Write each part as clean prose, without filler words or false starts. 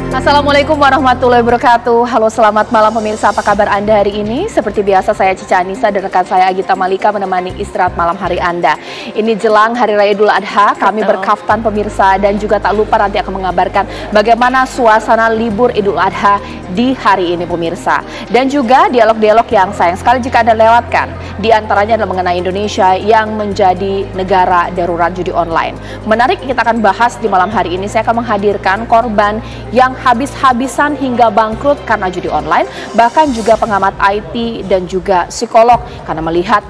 Assalamualaikum warahmatullahi wabarakatuh. Halo, selamat malam pemirsa, apa kabar Anda hari ini? Seperti biasa saya Cica Anissa dan rekan saya Agita Malika menemani istirahat malam hari Anda. Ini jelang Hari Raya Idul Adha, kami berkaftan pemirsa dan juga tak lupa nanti akan mengabarkan bagaimana suasana libur Idul Adha di hari ini pemirsa. Dan juga dialog-dialog yang sayang sekali jika Anda lewatkan. Di antaranya adalah mengenai Indonesia yang menjadi negara darurat judi online. Menarik, kita akan bahas di malam hari ini. Saya akan menghadirkan korban yang habis-habisan hingga bangkrut karena judi online, bahkan juga pengamat IT dan juga psikolog karena melihat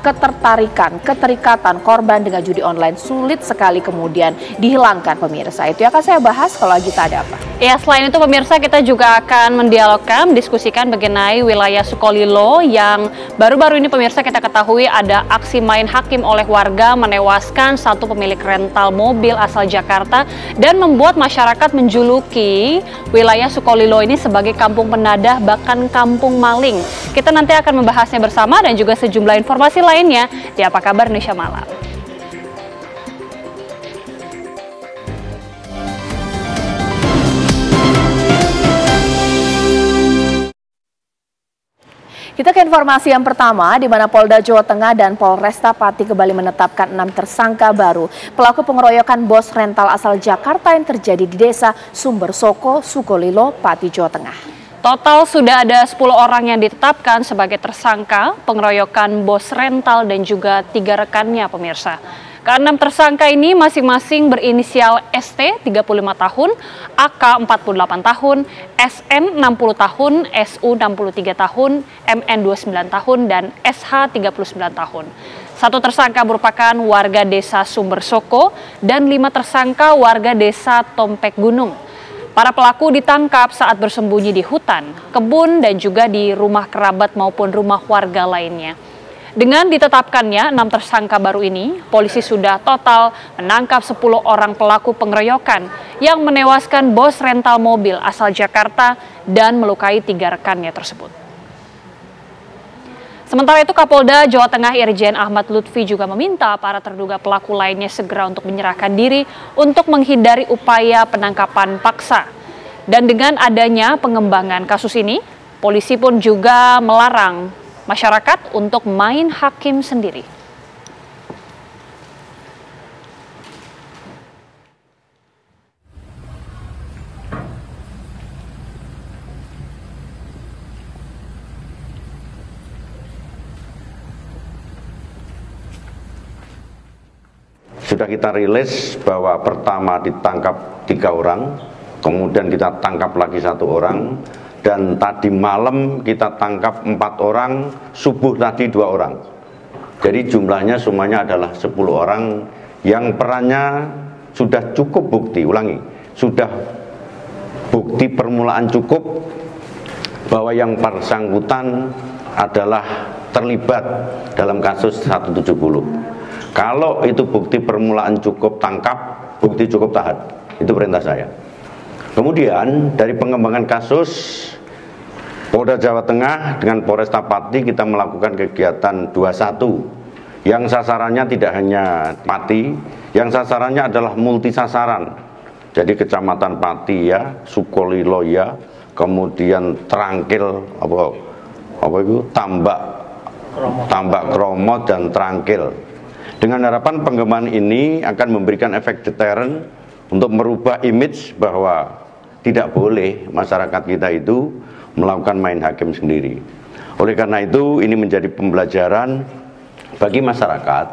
keterikatan korban dengan judi online sulit sekali kemudian dihilangkan pemirsa. Itu yang akan saya bahas. Kalau kita ada apa? Ya, selain itu pemirsa, kita juga akan mendialogkan, mendiskusikan mengenai wilayah Sukolilo yang baru-baru ini pemirsa kita ketahui ada aksi main hakim oleh warga menewaskan satu pemilik rental mobil asal Jakarta dan membuat masyarakat menjuluki wilayah Sukolilo ini sebagai kampung penadah bahkan kampung maling. Kita nanti akan membahasnya bersama dan juga sejumlah informasi lainnya di Apa Kabar Indonesia Malam. Kita ke informasi yang pertama, di mana Polda Jawa Tengah dan Polresta Pati kembali menetapkan 6 tersangka baru pelaku pengeroyokan bos rental asal Jakarta yang terjadi di Desa Sumbersoko, Sukolilo, Pati, Jawa Tengah. Total sudah ada 10 orang yang ditetapkan sebagai tersangka pengeroyokan bos rental dan juga 3 rekannya pemirsa. Keenam tersangka ini masing-masing berinisial ST 35 tahun, AK 48 tahun, SN 60 tahun, SU 63 tahun, MN 29 tahun, dan SH 39 tahun. Satu tersangka merupakan warga desa Sumbersoko dan 5 tersangka warga desa Tompek Gunung. Para pelaku ditangkap saat bersembunyi di hutan, kebun, dan juga di rumah kerabat maupun rumah warga lainnya. Dengan ditetapkannya 6 tersangka baru ini, polisi sudah total menangkap 10 orang pelaku pengeroyokan yang menewaskan bos rental mobil asal Jakarta dan melukai 3 rekannya tersebut. Sementara itu, Kapolda Jawa Tengah Irjen Ahmad Lutfi juga meminta para terduga pelaku lainnya segera untuk menyerahkan diri untuk menghindari upaya penangkapan paksa. Dan dengan adanya pengembangan kasus ini, polisi pun juga melarang masyarakat untuk main hakim sendiri. Sudah kita rilis bahwa pertama ditangkap 3 orang, kemudian kita tangkap lagi 1 orang, dan tadi malam kita tangkap 4 orang, subuh tadi 2 orang. Jadi jumlahnya semuanya adalah 10 orang yang perannya sudah cukup bukti, sudah bukti permulaan cukup bahwa yang bersangkutan adalah terlibat dalam kasus 170. Kalau itu bukti permulaan cukup tangkap, bukti cukup tahan. Itu perintah saya. Kemudian dari pengembangan kasus, Polda Jawa Tengah dengan Polresta Pati kita melakukan kegiatan 21 yang sasarannya tidak hanya Pati, yang sasarannya adalah multi sasaran. Jadi Kecamatan Pati ya, Sukolilo ya, kemudian Trangkil, Tambak Kromot dan Trangkil. Dengan harapan pengembangan ini akan memberikan efek deterrent untuk merubah image bahwa tidak boleh masyarakat kita itu melakukan main hakim sendiri. Oleh karena itu ini menjadi pembelajaran bagi masyarakat.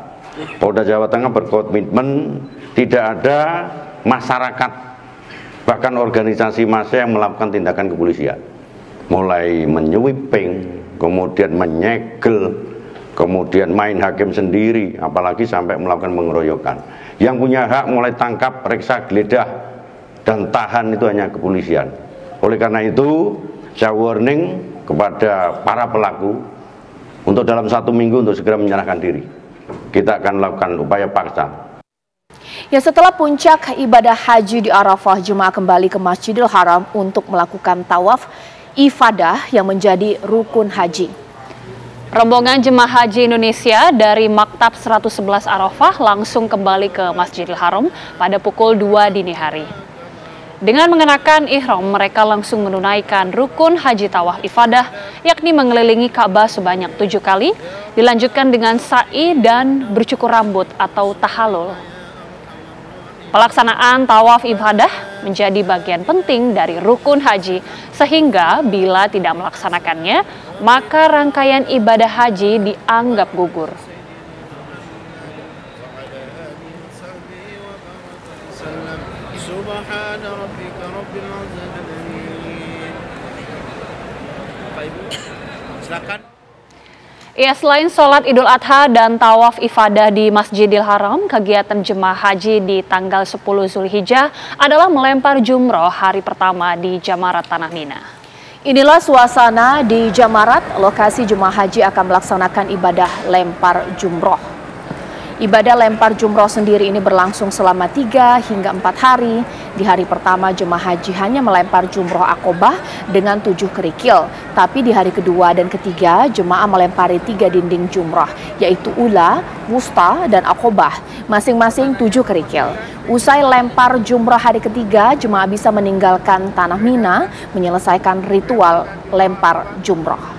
Polda Jawa Tengah berkomitmen tidak ada masyarakat bahkan organisasi massa yang melakukan tindakan kepolisian, mulai menyweeping, kemudian menyegel, kemudian main hakim sendiri, apalagi sampai melakukan pengeroyokan. Yang punya hak mulai tangkap, periksa, geledah, dan tahan itu hanya kepolisian. Oleh karena itu, saya warning kepada para pelaku untuk dalam 1 minggu untuk segera menyerahkan diri. Kita akan melakukan upaya paksa. Ya, setelah puncak ibadah haji di Arafah, jemaah kembali ke Masjidil Haram untuk melakukan tawaf ifadah yang menjadi rukun haji. Rombongan jemaah haji Indonesia dari Maktab 111 Arafah langsung kembali ke Masjidil Haram pada pukul 2 dini hari. Dengan mengenakan ihram, mereka langsung menunaikan rukun haji tawaf ifadah, yakni mengelilingi Ka'bah sebanyak 7 kali, dilanjutkan dengan sa'i dan bercukur rambut atau tahallul. Pelaksanaan tawaf ibadah menjadi bagian penting dari rukun haji, sehingga bila tidak melaksanakannya, maka rangkaian ibadah haji dianggap gugur. Ya, selain sholat Idul Adha dan tawaf ifadah di Masjidil Haram, kegiatan jemaah haji di tanggal 10 Zulhijjah adalah melempar jumroh hari pertama di Jamarat Tanah Mina. Inilah suasana di Jamarat, lokasi jemaah haji akan melaksanakan ibadah lempar jumroh. Ibadah lempar jumroh sendiri ini berlangsung selama 3 hingga 4 hari. Di hari pertama jemaah haji hanya melempar jumroh akobah dengan 7 kerikil. Tapi di hari kedua dan ketiga jemaah melempari 3 dinding jumroh, yaitu ula, wusta, dan akobah, masing-masing 7 kerikil. Usai lempar jumroh hari ketiga, jemaah bisa meninggalkan Tanah Mina menyelesaikan ritual lempar jumroh.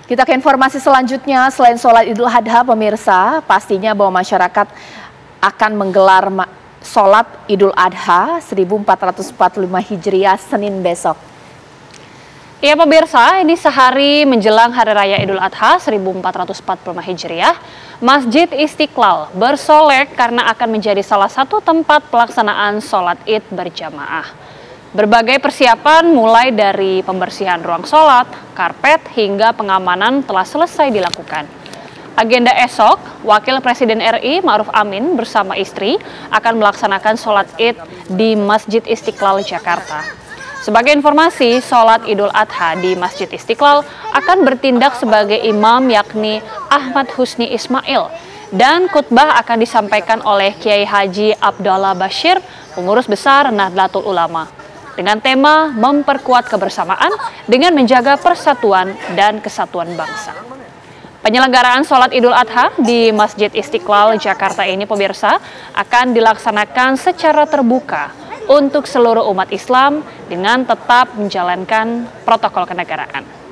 Kita ke informasi selanjutnya. Selain sholat Idul Adha, pemirsa, pastinya bahwa masyarakat akan menggelar sholat Idul Adha 1445 Hijriah Senin besok. Ya pemirsa, ini sehari menjelang Hari Raya Idul Adha 1445 Hijriah, Masjid Istiqlal bersolek karena akan menjadi salah satu tempat pelaksanaan sholat Id berjamaah. Berbagai persiapan mulai dari pembersihan ruang sholat, karpet, hingga pengamanan telah selesai dilakukan. Agenda esok, Wakil Presiden RI Ma'ruf Amin bersama istri akan melaksanakan sholat Id di Masjid Istiqlal, Jakarta. Sebagai informasi, sholat Idul Adha di Masjid Istiqlal akan bertindak sebagai imam yakni Ahmad Husni Ismail, dan khutbah akan disampaikan oleh Kiai Haji Abdullah Bashir, pengurus besar Nahdlatul Ulama, dengan tema memperkuat kebersamaan dengan menjaga persatuan dan kesatuan bangsa. Penyelenggaraan sholat Idul Adha di Masjid Istiqlal, Jakarta ini pemirsa akan dilaksanakan secara terbuka untuk seluruh umat Islam dengan tetap menjalankan protokol kenegaraan.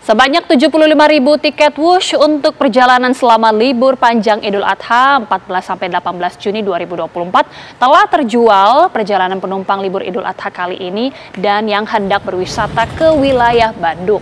Sebanyak 75.000 tiket Wush untuk perjalanan selama libur panjang Idul Adha 14-18 Juni 2024 telah terjual perjalanan penumpang libur Idul Adha kali ini dan yang hendak berwisata ke wilayah Bandung.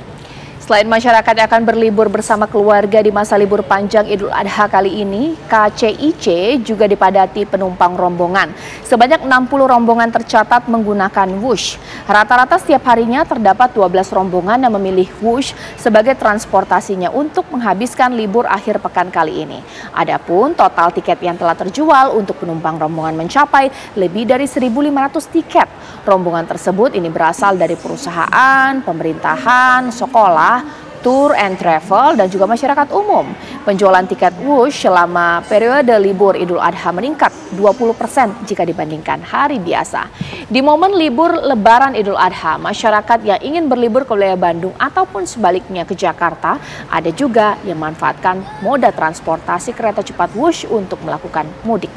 Selain masyarakat yang akan berlibur bersama keluarga di masa libur panjang Idul Adha kali ini, KCIC juga dipadati penumpang rombongan. Sebanyak 60 rombongan tercatat menggunakan Wush. Rata-rata setiap harinya terdapat 12 rombongan yang memilih Wush sebagai transportasinya untuk menghabiskan libur akhir pekan kali ini. Adapun total tiket yang telah terjual untuk penumpang rombongan mencapai lebih dari 1.500 tiket. Rombongan tersebut ini berasal dari perusahaan, pemerintahan, sekolah, tour and travel, dan juga masyarakat umum. Penjualan tiket Wush selama periode libur Idul Adha meningkat 20% jika dibandingkan hari biasa. Di momen libur Lebaran Idul Adha, masyarakat yang ingin berlibur ke wilayah Bandung ataupun sebaliknya ke Jakarta, ada juga yang memanfaatkan moda transportasi kereta cepat Wush untuk melakukan mudik.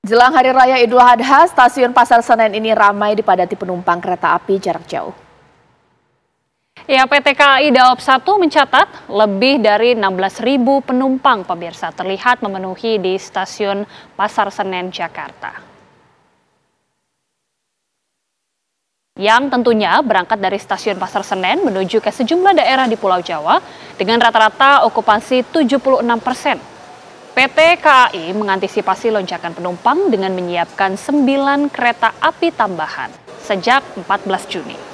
Jelang Hari Raya Idul Adha, stasiun Pasar Senen ini ramai dipadati penumpang kereta api jarak jauh. Ya, PT KAI Daop 1 mencatat lebih dari 16.000 penumpang pemirsa terlihat memenuhi di stasiun Pasar Senen, Jakarta. Yang tentunya berangkat dari stasiun Pasar Senen menuju ke sejumlah daerah di Pulau Jawa dengan rata-rata okupansi 76%. PT KAI mengantisipasi lonjakan penumpang dengan menyiapkan 9 kereta api tambahan sejak 14 Juni.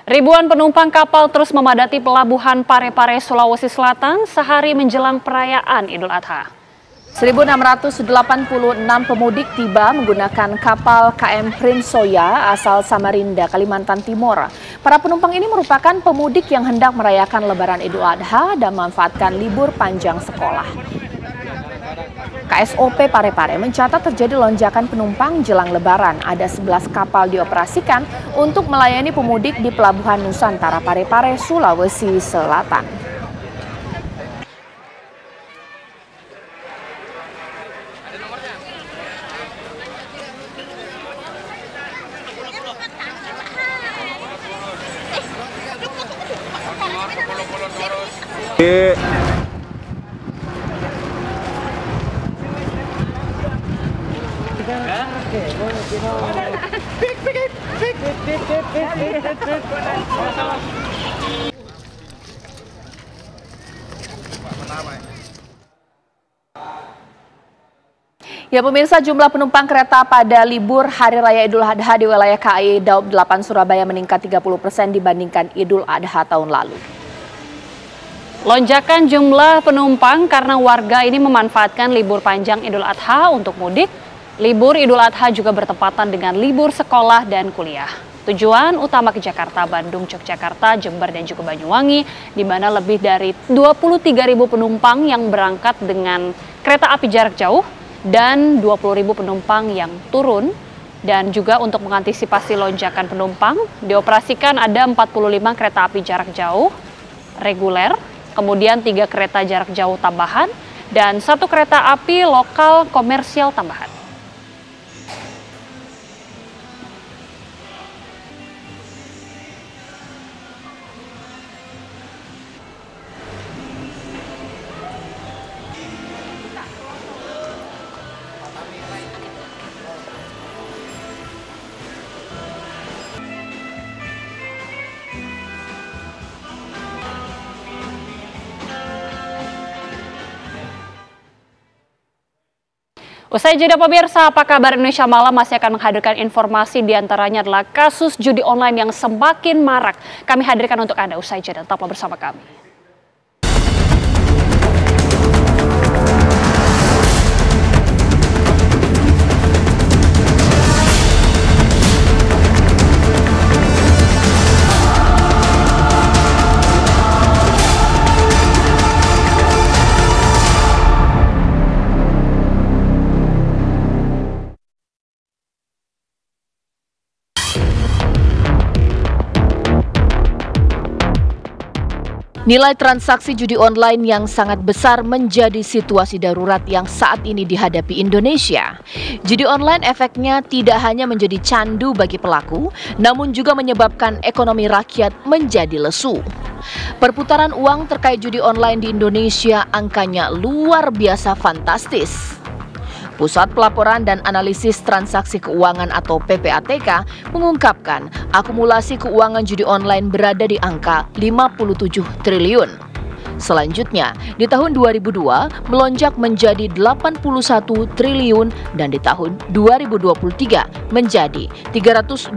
Ribuan penumpang kapal terus memadati pelabuhan Parepare, Sulawesi Selatan sehari menjelang perayaan Idul Adha. 1.686 pemudik tiba menggunakan kapal KM Prince Soya asal Samarinda, Kalimantan Timur. Para penumpang ini merupakan pemudik yang hendak merayakan Lebaran Idul Adha dan memanfaatkan libur panjang sekolah. KSOP Parepare mencatat terjadi lonjakan penumpang jelang Lebaran. Ada 11 kapal dioperasikan untuk melayani pemudik di Pelabuhan Nusantara Parepare, Sulawesi Selatan. Ya pemirsa, jumlah penumpang kereta pada libur Hari Raya Idul Adha di wilayah KAI Daup 8 Surabaya meningkat 30% dibandingkan Idul Adha tahun lalu. Lonjakan jumlah penumpang karena warga ini memanfaatkan libur panjang Idul Adha untuk mudik. Libur Idul Adha juga bertepatan dengan libur sekolah dan kuliah. Tujuan utama ke Jakarta, Bandung, Yogyakarta, Jember, dan juga Banyuwangi, di mana lebih dari 23.000 penumpang yang berangkat dengan kereta api jarak jauh dan 20.000 penumpang yang turun. Dan juga untuk mengantisipasi lonjakan penumpang, dioperasikan ada 45 kereta api jarak jauh reguler, kemudian 3 kereta jarak jauh tambahan, dan 1 kereta api lokal komersial tambahan. Usai jeda pemirsa, apa kabar Indonesia Malam masih akan menghadirkan informasi diantaranya adalah kasus judi online yang semakin marak. Kami hadirkan untuk Anda usai jeda, tetaplah bersama kami. Nilai transaksi judi online yang sangat besar menjadi situasi darurat yang saat ini dihadapi Indonesia. Judi online efeknya tidak hanya menjadi candu bagi pelaku, namun juga menyebabkan ekonomi rakyat menjadi lesu. Perputaran uang terkait judi online di Indonesia angkanya luar biasa fantastis. Pusat Pelaporan dan Analisis Transaksi Keuangan atau PPATK mengungkapkan akumulasi keuangan judi online berada di angka 57 triliun. Selanjutnya, di tahun 2002 melonjak menjadi 81 triliun dan di tahun 2023 menjadi 327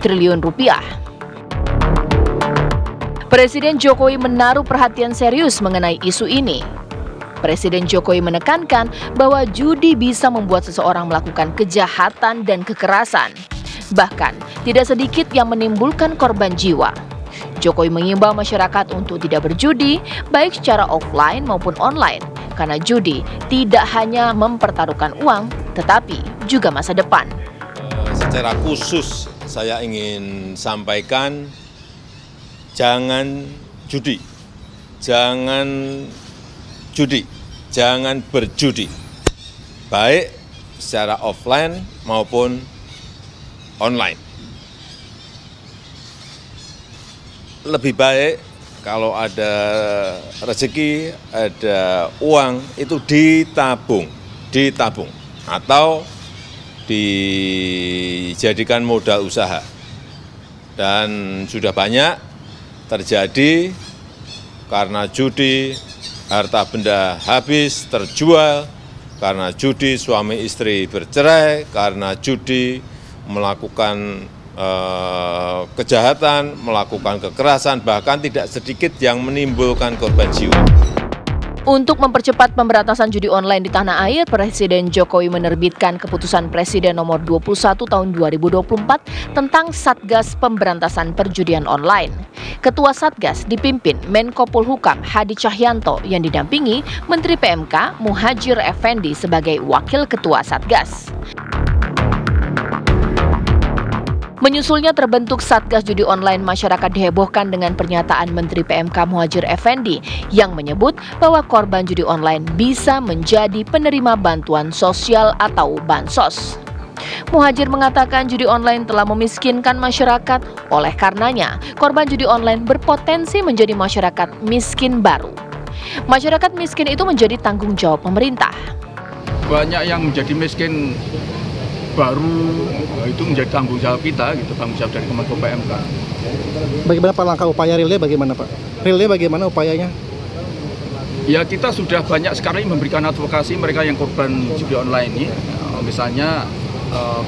triliun rupiah. Presiden Jokowi menaruh perhatian serius mengenai isu ini. Presiden Jokowi menekankan bahwa judi bisa membuat seseorang melakukan kejahatan dan kekerasan. Bahkan, tidak sedikit yang menimbulkan korban jiwa. Jokowi mengimbau masyarakat untuk tidak berjudi, baik secara offline maupun online, karena judi tidak hanya mempertaruhkan uang, tetapi juga masa depan. Secara khusus, saya ingin sampaikan, jangan judi, jangan berjudi, baik secara offline maupun online. Lebih baik kalau ada rezeki, ada uang, itu ditabung atau dijadikan modal usaha. Dan sudah banyak terjadi karena judi, harta benda habis, terjual, karena judi suami istri bercerai, karena judi melakukan kejahatan, melakukan kekerasan, bahkan tidak sedikit yang menimbulkan korban jiwa. Untuk mempercepat pemberantasan judi online di tanah air, Presiden Jokowi menerbitkan Keputusan Presiden Nomor 21 Tahun 2024 tentang Satgas Pemberantasan Perjudian Online. Ketua Satgas dipimpin Menko Polhukam Hadi Cahyanto yang didampingi Menteri PMK Muhadjir Effendi sebagai Wakil Ketua Satgas. Menyusulnya terbentuk Satgas Judi Online, masyarakat dihebohkan dengan pernyataan Menteri PMK Muhadjir Effendi yang menyebut bahwa korban judi online bisa menjadi penerima bantuan sosial atau bansos. Muhadjir mengatakan judi online telah memiskinkan masyarakat, oleh karenanya korban judi online berpotensi menjadi masyarakat miskin baru. Masyarakat miskin itu menjadi tanggung jawab pemerintah. Banyak yang menjadi miskin baru, itu menjadi tanggung jawab kita, gitu, tanggung jawab dari Kemenko PMK. Bagaimana Pak langkah upaya realnya bagaimana Pak? Realnya bagaimana upayanya? Ya kita sudah banyak sekali memberikan advokasi mereka yang korban judi online ini. Misalnya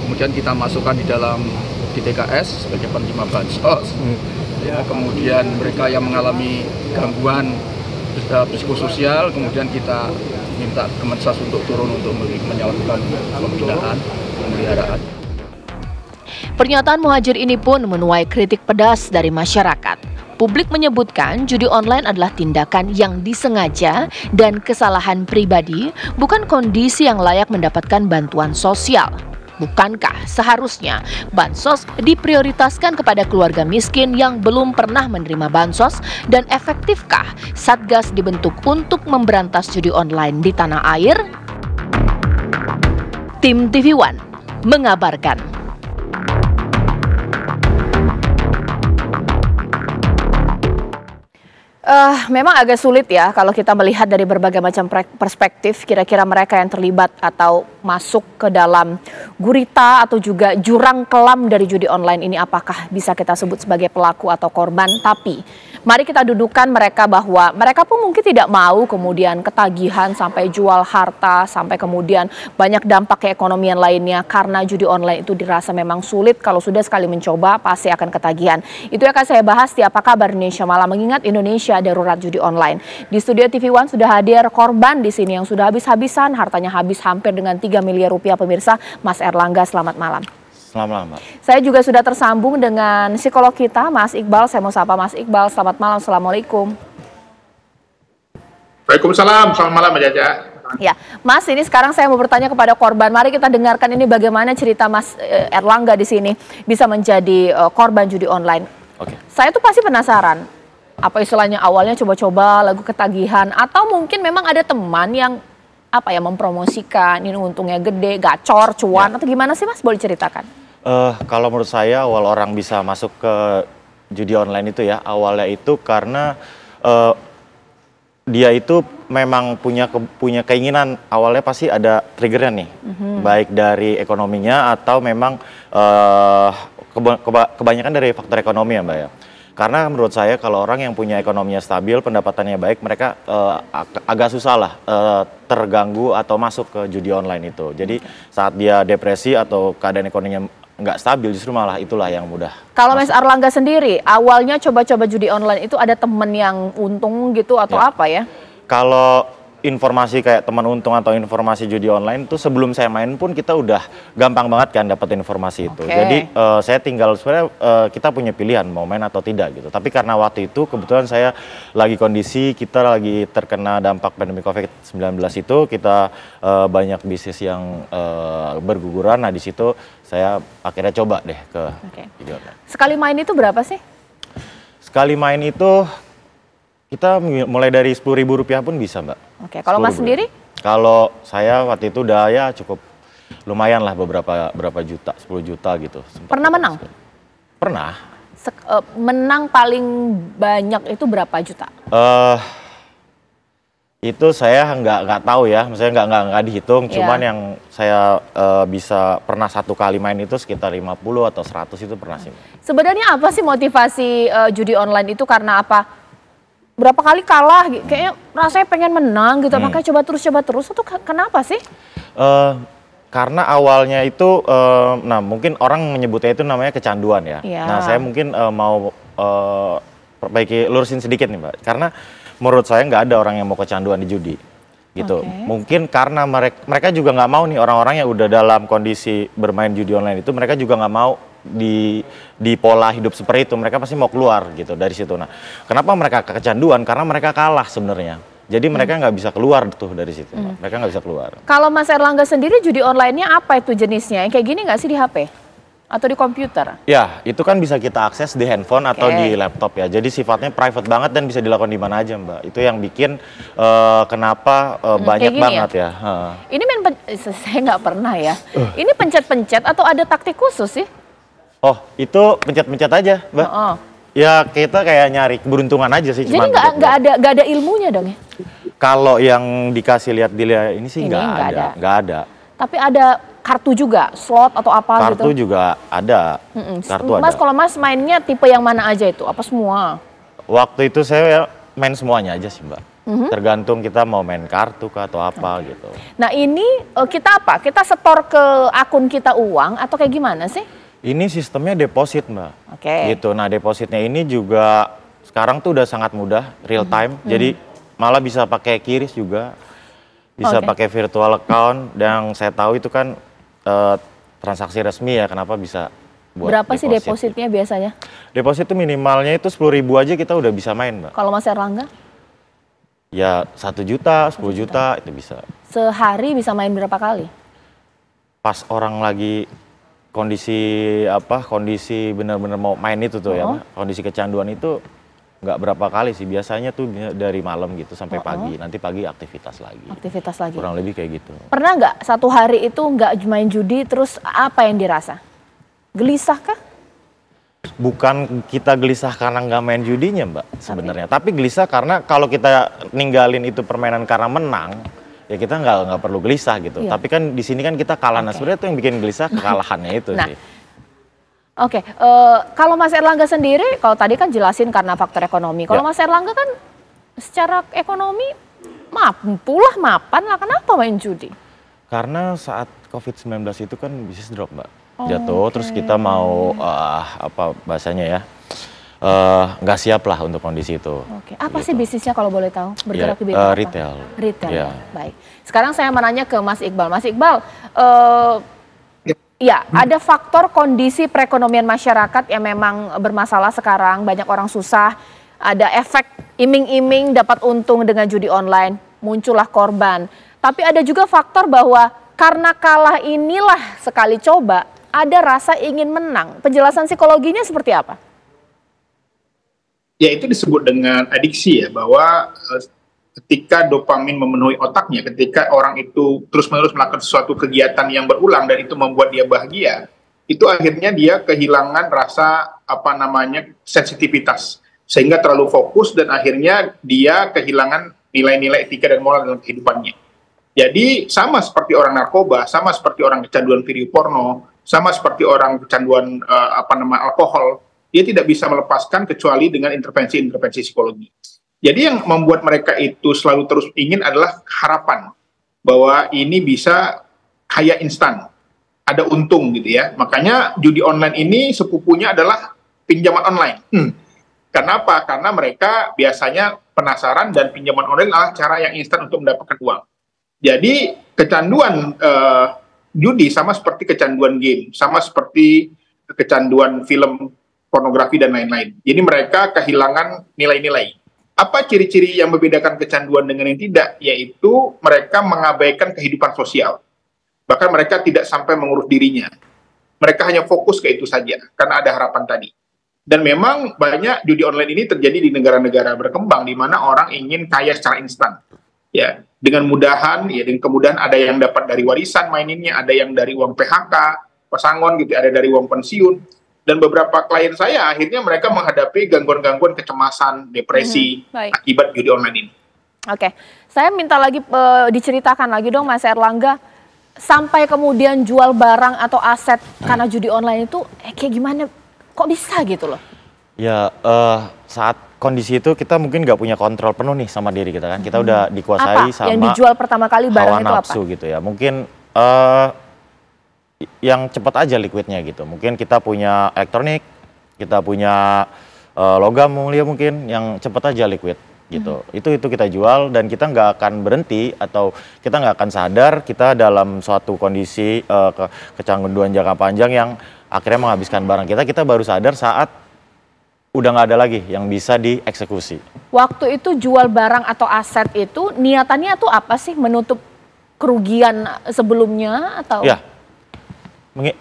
kemudian kita masukkan di dalam DTKS sebagai penerima bansos. Ya, kemudian mereka yang mengalami gangguan psikososial, kemudian kita minta Kemensos untuk turun untuk melakukan pembinaan, pemeliharaan. Pernyataan Muhadjir ini pun menuai kritik pedas dari masyarakat. Publik menyebutkan judi online adalah tindakan yang disengaja dan kesalahan pribadi, bukan kondisi yang layak mendapatkan bantuan sosial. Bukankah seharusnya bansos diprioritaskan kepada keluarga miskin yang belum pernah menerima bansos, dan efektifkah Satgas dibentuk untuk memberantas judi online di tanah air? Tim TV One mengabarkan. Memang agak sulit ya kalau kita melihat dari berbagai macam perspektif, kira-kira mereka yang terlibat atau masuk ke dalam gurita atau juga jurang kelam dari judi online ini apakah bisa kita sebut sebagai pelaku atau korban. Tapi mari kita dudukkan mereka bahwa mereka pun mungkin tidak mau kemudian ketagihan sampai jual harta, sampai kemudian banyak dampak keekonomian lainnya karena judi online itu dirasa memang sulit. Kalau sudah sekali mencoba pasti akan ketagihan. Itu yang akan saya bahas di Apa Kabar Indonesia Malam, mengingat Indonesia darurat judi online. Di studio TV One sudah hadir korban di sini yang sudah habis-habisan, hartanya habis hampir dengan 3 miliar rupiah pemirsa. Mas Erlangga, selamat malam. Selamat malam, Mbak. Saya juga sudah tersambung dengan psikolog kita, Mas Iqbal. Saya mau sapa Mas Iqbal. Selamat malam, Assalamualaikum. Waalaikumsalam, selamat malam Mbak Jaja. Ya, Mas, ini sekarang saya mau bertanya kepada korban. Mari kita dengarkan ini bagaimana cerita Mas Erlangga di sini bisa menjadi korban judi online. Oke. Saya tuh pasti penasaran, apa istilahnya awalnya coba-coba lagu ketagihan, atau mungkin memang ada teman yang mempromosikan ini untungnya gede, gacor, cuan, atau gimana sih Mas? Boleh ceritakan? Kalau menurut saya awal orang bisa masuk ke judi online itu ya, awalnya itu karena dia itu memang punya keinginan, awalnya pasti ada triggernya nih, baik dari ekonominya atau memang kebanyakan dari faktor ekonomi ya Mbak ya. Karena menurut saya kalau orang yang punya ekonominya stabil, pendapatannya baik, mereka agak susah lah terganggu atau masuk ke judi online itu. Jadi saat dia depresi atau keadaan ekonominya nggak stabil, justru malah itulah yang mudah. Kalau Mas Erlangga sendiri, awalnya coba-coba judi online itu ada temen yang untung gitu atau apa ya? Kalau informasi kayak teman untung atau informasi judi online itu sebelum saya main pun kita udah gampang banget kan dapat informasi itu. Jadi saya tinggal sebenarnya kita punya pilihan mau main atau tidak gitu. Tapi karena waktu itu kebetulan saya lagi kondisi kita lagi terkena dampak pandemi COVID-19 itu, kita banyak bisnis yang berguguran. Nah di situ saya akhirnya coba deh ke judi online. Sekali main itu berapa sih? Sekali main itu kita mulai dari Rp10.000 pun bisa Mbak. Oke, kalau Mas sendiri? Kalau saya waktu itu udah ya cukup lumayan lah berapa juta, 10 juta gitu. Pernah menang? Pernah. menang paling banyak itu berapa juta? Itu saya nggak tahu ya, maksudnya nggak dihitung. Cuman yang saya bisa pernah satu kali main itu sekitar 50 atau 100 itu pernah sih. Sebenarnya apa sih motivasi judi online itu, karena apa? Berapa kali kalah, kayaknya rasanya pengen menang gitu, makanya coba terus, itu kenapa sih? Karena awalnya itu, nah mungkin orang menyebutnya itu namanya kecanduan ya. Nah saya mungkin mau lurusin sedikit nih Mbak, karena menurut saya nggak ada orang yang mau kecanduan di judi gitu. Mungkin karena mereka juga nggak mau nih, orang-orang yang udah dalam kondisi bermain judi online itu, mereka juga nggak mau di pola hidup seperti itu. Mereka pasti mau keluar gitu dari situ. Nah, kenapa mereka kecanduan? Karena mereka kalah sebenarnya. Jadi mereka nggak bisa keluar tuh dari situ. Mereka nggak bisa keluar. Kalau Mas Erlangga sendiri judi online-nya apa itu jenisnya? Yang kayak gini nggak sih di HP? Atau di komputer? Ya, itu kan bisa kita akses di handphone atau di laptop ya. Jadi sifatnya private banget dan bisa dilakukan di mana aja Mbak. Itu yang bikin kenapa banyak banget ya. Ini saya nggak pernah ya. Ini pencet-pencet atau ada taktik khusus sih? Oh, itu pencet-pencet aja Mbak. Ya kita kayak nyari keberuntungan aja sih. Jadi nggak ada ilmunya dong ya? Kalau yang dikasih lihat ini sih nggak ada. Tapi ada kartu juga, slot atau apa gitu? Kartu juga ada. Kartu Mas, kalau Mas mainnya tipe yang mana aja itu? Apa semua? Waktu itu saya main semuanya aja sih Mbak. Tergantung kita mau main kartu atau apa gitu. Nah ini kita apa? Kita setor ke akun kita uang atau kayak gimana sih? Ini sistemnya deposit Mbak. Gitu. Nah depositnya ini juga sekarang tuh udah sangat mudah, real time. Jadi malah bisa pakai QRIS juga. Bisa pakai virtual account. Dan saya tahu itu kan transaksi resmi ya, kenapa bisa buat berapa sih depositnya gitu. Biasanya? Deposit itu minimalnya itu 10.000 aja kita udah bisa main Mbak. Kalau Mas Erlangga? Ya 1 juta, 10 juta itu bisa. Sehari bisa main berapa kali? Pas orang lagi kondisi benar-benar mau main itu tuh ya, kondisi kecanduan itu nggak berapa kali sih, biasanya tuh dari malam gitu sampai pagi, nanti pagi aktivitas lagi. Kurang lebih kayak gitu. Pernah nggak satu hari itu nggak main judi, terus apa yang dirasa? Gelisah kah? Bukan kita gelisah karena nggak main judinya Mbak sebenarnya, tapi gelisah karena kalau kita ninggalin itu permainan karena menang, ya kita nggak perlu gelisah gitu. Tapi kan di sini kan kita kalah, nah sebenarnya itu yang bikin gelisah kekalahannya itu sih. Kalau Mas Erlangga sendiri, kalau tadi kan jelasin karena faktor ekonomi. Kalau Mas Erlangga kan secara ekonomi mapan lah, kenapa main judi? Karena saat COVID-19 itu kan bisnis drop Mbak, jatuh, terus kita mau apa bahasanya ya, nggak siap lah untuk kondisi itu. Apa sih bisnisnya kalau boleh tahu? Bergerak di bidang apa? Retail. Ya. Baik. Sekarang saya menanya ke Mas Iqbal. Mas Iqbal, ya, ada faktor kondisi perekonomian masyarakat yang memang bermasalah sekarang, banyak orang susah, ada efek iming-iming dapat untung dengan judi online, muncullah korban. Tapi ada juga faktor bahwa karena kalah inilah sekali coba, ada rasa ingin menang. Penjelasan psikologinya seperti apa? Ya itu disebut dengan adiksi ya, bahwa ketika dopamin memenuhi otaknya, ketika orang itu terus-menerus melakukan sesuatu kegiatan yang berulang dan itu membuat dia bahagia, itu akhirnya dia kehilangan rasa sensitivitas, sehingga terlalu fokus dan akhirnya dia kehilangan nilai-nilai etika dan moral dalam kehidupannya. Jadi sama seperti orang narkoba, sama seperti orang kecanduan video porno, sama seperti orang kecanduan alkohol, dia tidak bisa melepaskan kecuali dengan intervensi-intervensi psikologi. Jadi yang membuat mereka itu selalu terus ingin adalah harapan bahwa ini bisa kaya instan, ada untung gitu ya. Makanya judi online ini sepupunya adalah pinjaman online. Karena apa? Karena mereka biasanya penasaran dan pinjaman online adalah cara yang instan untuk mendapatkan uang. Jadi kecanduan judi sama seperti kecanduan game, sama seperti kecanduan film pornografi dan lain-lain. Jadi mereka kehilangan nilai-nilai. Apa ciri-ciri yang membedakan kecanduan dengan yang tidak? Yaitu mereka mengabaikan kehidupan sosial. Bahkan mereka tidak sampai mengurus dirinya. Mereka hanya fokus ke itu saja, karena ada harapan tadi. Dan memang banyak judi online ini terjadi di negara-negara berkembang, di mana orang ingin kaya secara instan. Ya, dengan kemudahan ada yang dapat dari warisan maininnya, ada yang dari uang PHK, pesangon gitu, ada dari uang pensiun. Dan beberapa klien saya akhirnya mereka menghadapi gangguan-gangguan kecemasan, depresi Baik. akibat judi online ini. Oke, saya minta lagi diceritakan lagi dong Mas Erlangga, sampai kemudian jual barang atau aset karena judi online itu kayak gimana? Kok bisa gitu loh? Ya, saat kondisi itu kita mungkin nggak punya kontrol penuh nih sama diri kita kan. Kita udah dikuasai Apa sama yang dijual pertama kali barang hawa itu apa? nafsu gitu ya. Mungkin yang cepat aja liquidnya gitu. Mungkin kita punya elektronik, kita punya logam mulia mungkin yang cepat aja liquid gitu. Itu kita jual dan kita nggak akan berhenti atau kita nggak akan sadar kita dalam suatu kondisi kecanduan jangka panjang yang akhirnya menghabiskan barang kita. Kita baru sadar saat udah nggak ada lagi yang bisa dieksekusi. Waktu itu jual barang atau aset itu niatannya tuh apa sih? Menutup kerugian sebelumnya atau? Ya,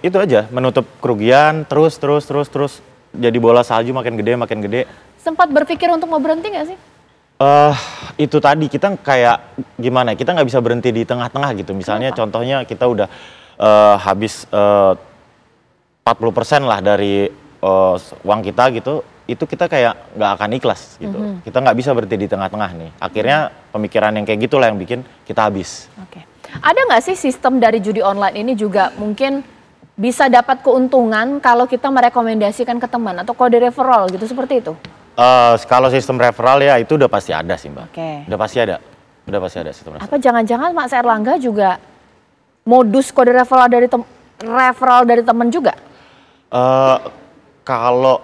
itu aja, menutup kerugian terus jadi bola salju makin gede. Sempat berpikir untuk mau berhenti nggak sih? Itu tadi kita kayak gimana? Kita nggak bisa berhenti di tengah-tengah gitu. Misalnya contohnya kita udah habis 40% lah dari uang kita gitu. Itu kita kayak nggak akan ikhlas gitu. Kita nggak bisa berhenti di tengah-tengah nih. Akhirnya pemikiran yang kayak gitulah yang bikin kita habis. Oke. Ada nggak sih sistem dari judi online ini juga mungkin bisa dapat keuntungan kalau kita merekomendasikan ke teman atau kode referral gitu seperti itu? Kalau sistem referral ya itu udah pasti ada sih Mbak. Oke. Udah pasti ada sistem referral. Apa jangan-jangan Mas Erlangga juga modus kode referral dari teman juga? Kalau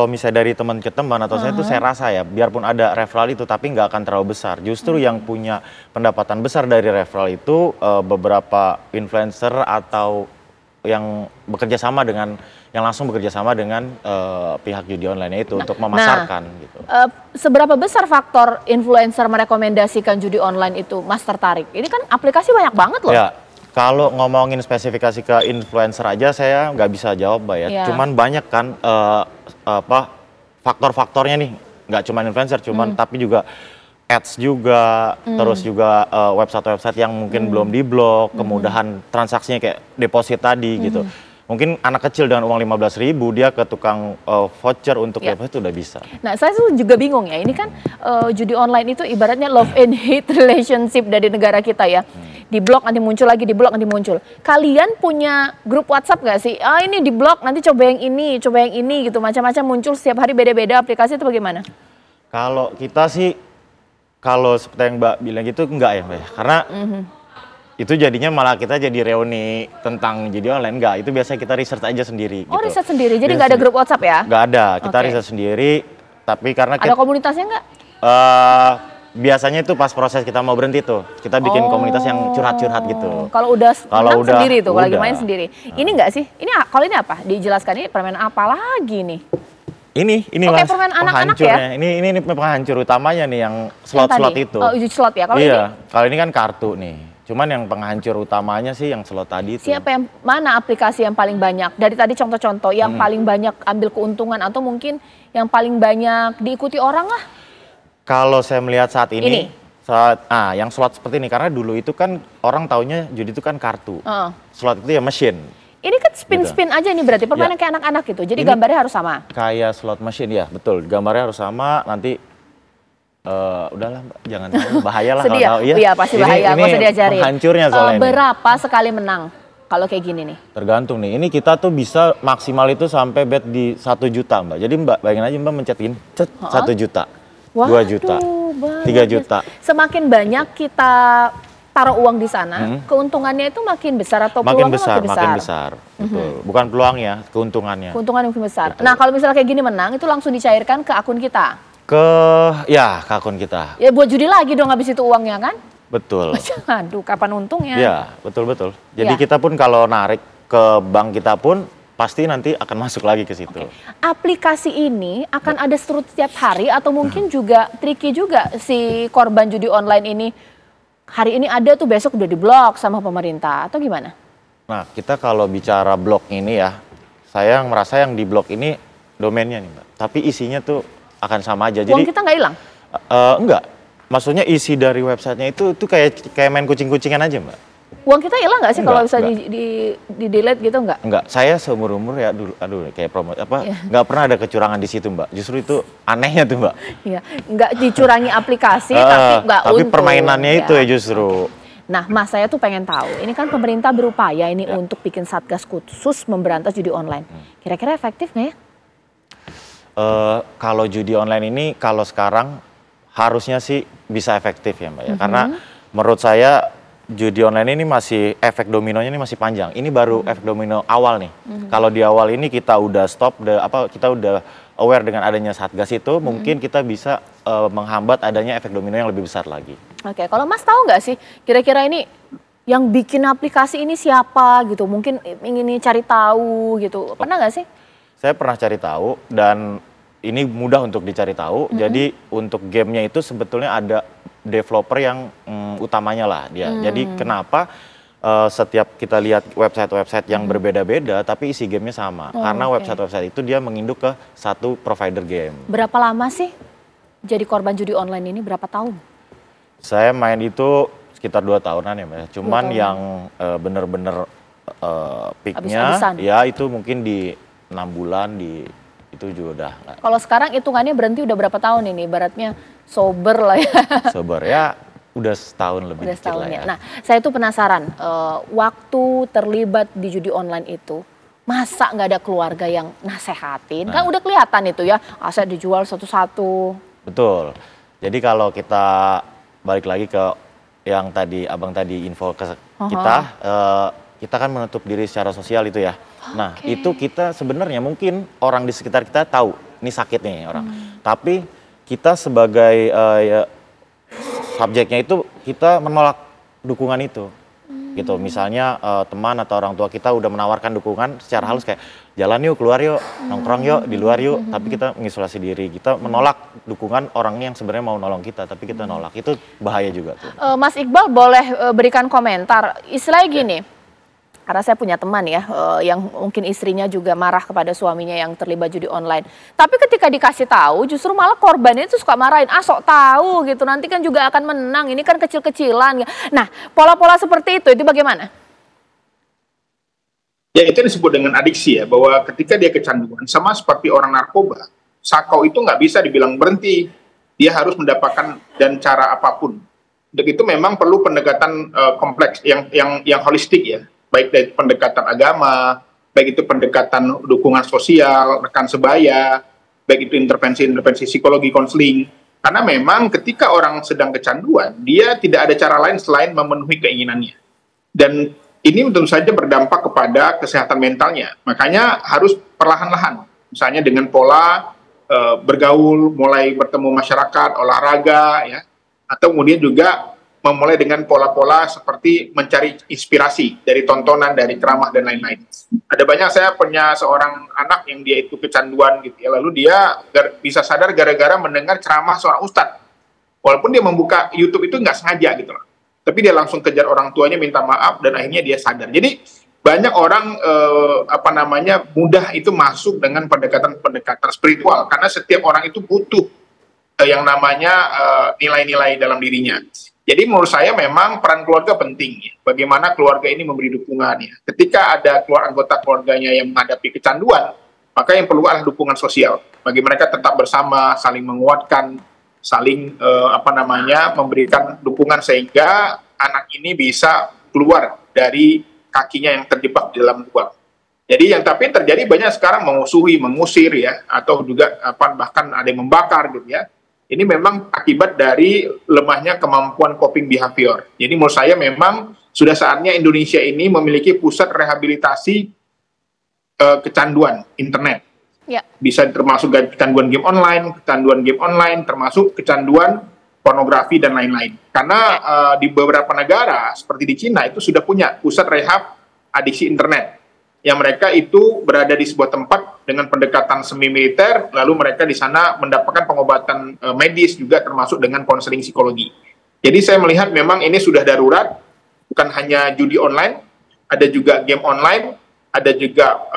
misalnya dari teman ke teman atau saya itu saya rasa ya biarpun ada referral itu tapi nggak akan terlalu besar. Justru yang punya pendapatan besar dari referral itu beberapa influencer atau yang langsung bekerja sama dengan pihak judi online itu untuk memasarkan gitu. Seberapa besar faktor influencer merekomendasikan judi online itu Mas tertarik? Ini kan aplikasi banyak banget loh. Ya. Kalau ngomongin spesifikasi ke influencer aja saya nggak bisa jawab Mbak ya. Yeah. Cuman banyak kan faktor-faktornya nih. Nggak cuma influencer, tapi juga ads juga, terus juga website-website yang mungkin belum diblok, kemudahan transaksinya kayak deposit tadi gitu. Mungkin anak kecil dengan uang 15.000 dia ke tukang voucher untuk deposit itu udah bisa. Nah saya tuh juga bingung ya, ini kan judi online itu ibaratnya love and hate relationship dari negara kita ya. Di-blok nanti muncul lagi, di-blok nanti muncul. Kalian punya grup WhatsApp nggak sih? Ini di-blok nanti coba yang ini gitu. Macam-macam muncul setiap hari beda-beda aplikasi itu bagaimana? Kalau kita sih, kalau seperti yang Mbak bilang gitu enggak ya Mbak ya. Karena itu jadinya malah kita jadi reuni tentang judi online. Enggak, itu biasanya kita research aja sendiri. Oh gitu. riset sendiri, jadi nggak ada grup WhatsApp ya? Nggak ada, kita riset sendiri. Tapi karena ada komunitasnya nggak? Biasanya itu pas proses kita mau berhenti tuh, kita bikin komunitas yang curhat-curhat gitu. Kalau udah sendiri tuh, kalau lagi main sendiri. Nah. Ini enggak sih? Kalau ini apa? Dijelaskan ini permainan apa lagi nih? Ini Oke, permainan anak-anak ya? Ini penghancur utamanya nih yang slot-slot itu. Oh, slot ya. Kalau kalau ini kan kartu nih. Cuman yang penghancur utamanya sih yang slot tadi itu. Mana aplikasi yang paling banyak? Dari tadi contoh-contoh yang paling banyak ambil keuntungan atau mungkin yang paling banyak diikuti orang lah? Kalau saya melihat saat ini. Yang slot seperti ini karena dulu itu kan orang taunya judi itu kan kartu. Slot itu ya mesin. Ini kan spin-spin aja nih berarti permainan kayak anak-anak gitu. Jadi gambarnya harus sama. Kayak slot machine ya, betul. Gambarnya harus sama. Nanti udahlah Mbak, jangan tahu bahaya lah kalau tahu. Iya pasti bahaya. Nggak usah diajarin. Penghancurnya soalnya. Berapa sekali menang kalau kayak gini nih? Tergantung nih. Ini kita tuh bisa maksimal itu sampai bet di 1 juta Mbak. Jadi Mbak bayangin aja Mbak mencetin 1 juta. 2 juta, 3 juta. Semakin banyak kita taruh uang di sana, keuntungannya itu makin besar atau peluangnya makin besar. Betul. Bukan peluangnya, keuntungannya. Keuntungan makin besar. Betul. Nah kalau misalnya kayak gini menang, itu langsung dicairkan ke akun kita? Ke akun kita. Ya buat judi lagi dong habis itu uangnya kan? Betul. Aduh, kapan untungnya? Ya, betul. Jadi kita pun kalau narik ke bank kita pun, pasti nanti akan masuk lagi ke situ. Aplikasi ini akan ada serut setiap hari atau mungkin juga tricky juga si korban judi online ini hari ini ada tuh besok udah diblok sama pemerintah atau gimana? Nah kita kalau bicara blok ini ya, saya merasa yang di blok ini domainnya nih Mbak. Tapi isinya tuh akan sama aja. Uang kita nggak hilang? Enggak. Maksudnya isi dari websitenya itu kayak main kucing-kucingan aja Mbak. Uang kita hilang nggak sih kalau bisa Enggak. di delete gitu nggak? Enggak, saya seumur-umur ya dulu, aduh kayak promo apa, nggak pernah ada kecurangan di situ Mbak. Justru itu anehnya tuh Mbak. Iya, nggak dicurangi aplikasi tapi nggak tapi untung. permainannya itu ya justru. Nah, Mas, saya tuh pengen tahu, ini kan pemerintah berupaya ini untuk bikin satgas khusus memberantas judi online. Kira-kira efektif nggak ya? Kalau judi online ini, kalau sekarang harusnya sih bisa efektif ya Mbak ya. Karena menurut saya judi online ini masih, efek dominonya ini masih panjang. Ini baru efek domino awal nih. Kalau di awal ini kita udah stop, kita udah aware dengan adanya satgas itu, mungkin kita bisa menghambat adanya efek domino yang lebih besar lagi. Oke, kalau Mas tahu nggak sih kira-kira ini yang bikin aplikasi ini siapa gitu? Mungkin ingin cari tahu gitu. Pernah nggak sih? Saya pernah cari tahu dan ini mudah untuk dicari tahu. Jadi untuk gamenya itu sebetulnya ada developer yang utamanya lah dia. Jadi kenapa setiap kita lihat website-website yang berbeda-beda tapi isi gamenya sama. Karena website-website itu dia menginduk ke satu provider game. Berapa lama sih jadi korban judi online ini? Berapa tahun? Saya main itu sekitar 2 tahunan ya Mbak. Cuman yang bener-bener peaknya ya itu mungkin di 6 bulan itu juga udah nggak. Kalau sekarang hitungannya berhenti udah berapa tahun ini? Ibaratnya sober lah ya. Sober ya udah setahun lebih. Udah setahun ya. Nah, saya tuh penasaran, waktu terlibat di judi online itu, masa nggak ada keluarga yang nasehatin? Kan udah kelihatan itu ya, aset dijual satu-satu. Betul. Jadi kalau kita balik lagi ke yang tadi abang tadi info ke kita, kita kan menutup diri secara sosial itu ya. Nah itu kita sebenarnya mungkin orang di sekitar kita tahu ini sakit nih orang. Tapi kita sebagai subjeknya itu kita menolak dukungan itu. Gitu. Misalnya teman atau orang tua kita udah menawarkan dukungan secara halus kayak jalan yuk, keluar yuk, nongkrong yuk, di luar yuk. Tapi kita mengisolasi diri. Kita menolak dukungan orang yang sebenarnya mau nolong kita, tapi kita nolak. Itu bahaya juga tuh. Mas Iqbal boleh berikan komentar. Istilahnya gini. Karena saya punya teman ya, yang mungkin istrinya juga marah kepada suaminya yang terlibat judi online. Tapi ketika dikasih tahu, justru malah korbannya itu suka marahin. Ah sok tahu gitu, nanti kan juga akan menang, ini kan kecil-kecilan. Nah, pola-pola seperti itu bagaimana? Ya itu disebut dengan adiksi ya, bahwa ketika dia kecanduan, sama seperti orang narkoba, sakau itu nggak bisa dibilang berhenti. Dia harus mendapatkan dan cara apapun. Untuk itu memang perlu pendekatan kompleks, yang holistik ya. Baik dari pendekatan agama, baik itu pendekatan dukungan sosial, rekan sebaya, baik itu intervensi psikologi, konseling. Karena memang ketika orang sedang kecanduan, dia tidak ada cara lain selain memenuhi keinginannya. Dan ini tentu saja berdampak kepada kesehatan mentalnya. Makanya harus perlahan-lahan. Misalnya dengan pola bergaul, mulai bertemu masyarakat, olahraga, ya, atau kemudian juga memulai dengan pola-pola seperti mencari inspirasi dari tontonan, dari ceramah, dan lain-lain. Ada banyak, saya punya seorang anak yang dia itu kecanduan gitu ya, lalu dia bisa sadar gara-gara mendengar ceramah seorang ustadz. Walaupun dia membuka YouTube itu nggak sengaja gitu loh. Tapi dia langsung kejar orang tuanya minta maaf dan akhirnya dia sadar. Jadi banyak orang mudah itu masuk dengan pendekatan spiritual karena setiap orang itu butuh yang namanya nilai-nilai dalam dirinya. Jadi menurut saya memang peran keluarga penting ya. Bagaimana keluarga ini memberi dukungan ya. Ketika ada anggota keluarganya yang menghadapi kecanduan, maka yang perlu adalah dukungan sosial. Bagi mereka tetap bersama, saling menguatkan, saling memberikan dukungan sehingga anak ini bisa keluar dari kakinya yang terjebak di dalam lubang. Jadi yang tapi terjadi banyak sekarang mengusir ya, atau juga bahkan ada yang membakar gitu ya. Ini memang akibat dari lemahnya kemampuan coping behavior. Jadi menurut saya memang sudah saatnya Indonesia ini memiliki pusat rehabilitasi kecanduan internet. Ya. Bisa termasuk kecanduan game online, termasuk kecanduan pornografi dan lain-lain. Karena di beberapa negara seperti di Cina itu sudah punya pusat rehab adiksi internet. Yang mereka itu berada di sebuah tempat dengan pendekatan semi militer, lalu mereka di sana mendapatkan pengobatan medis juga termasuk dengan konseling psikologi. Jadi saya melihat memang ini sudah darurat, bukan hanya judi online, ada juga game online, ada juga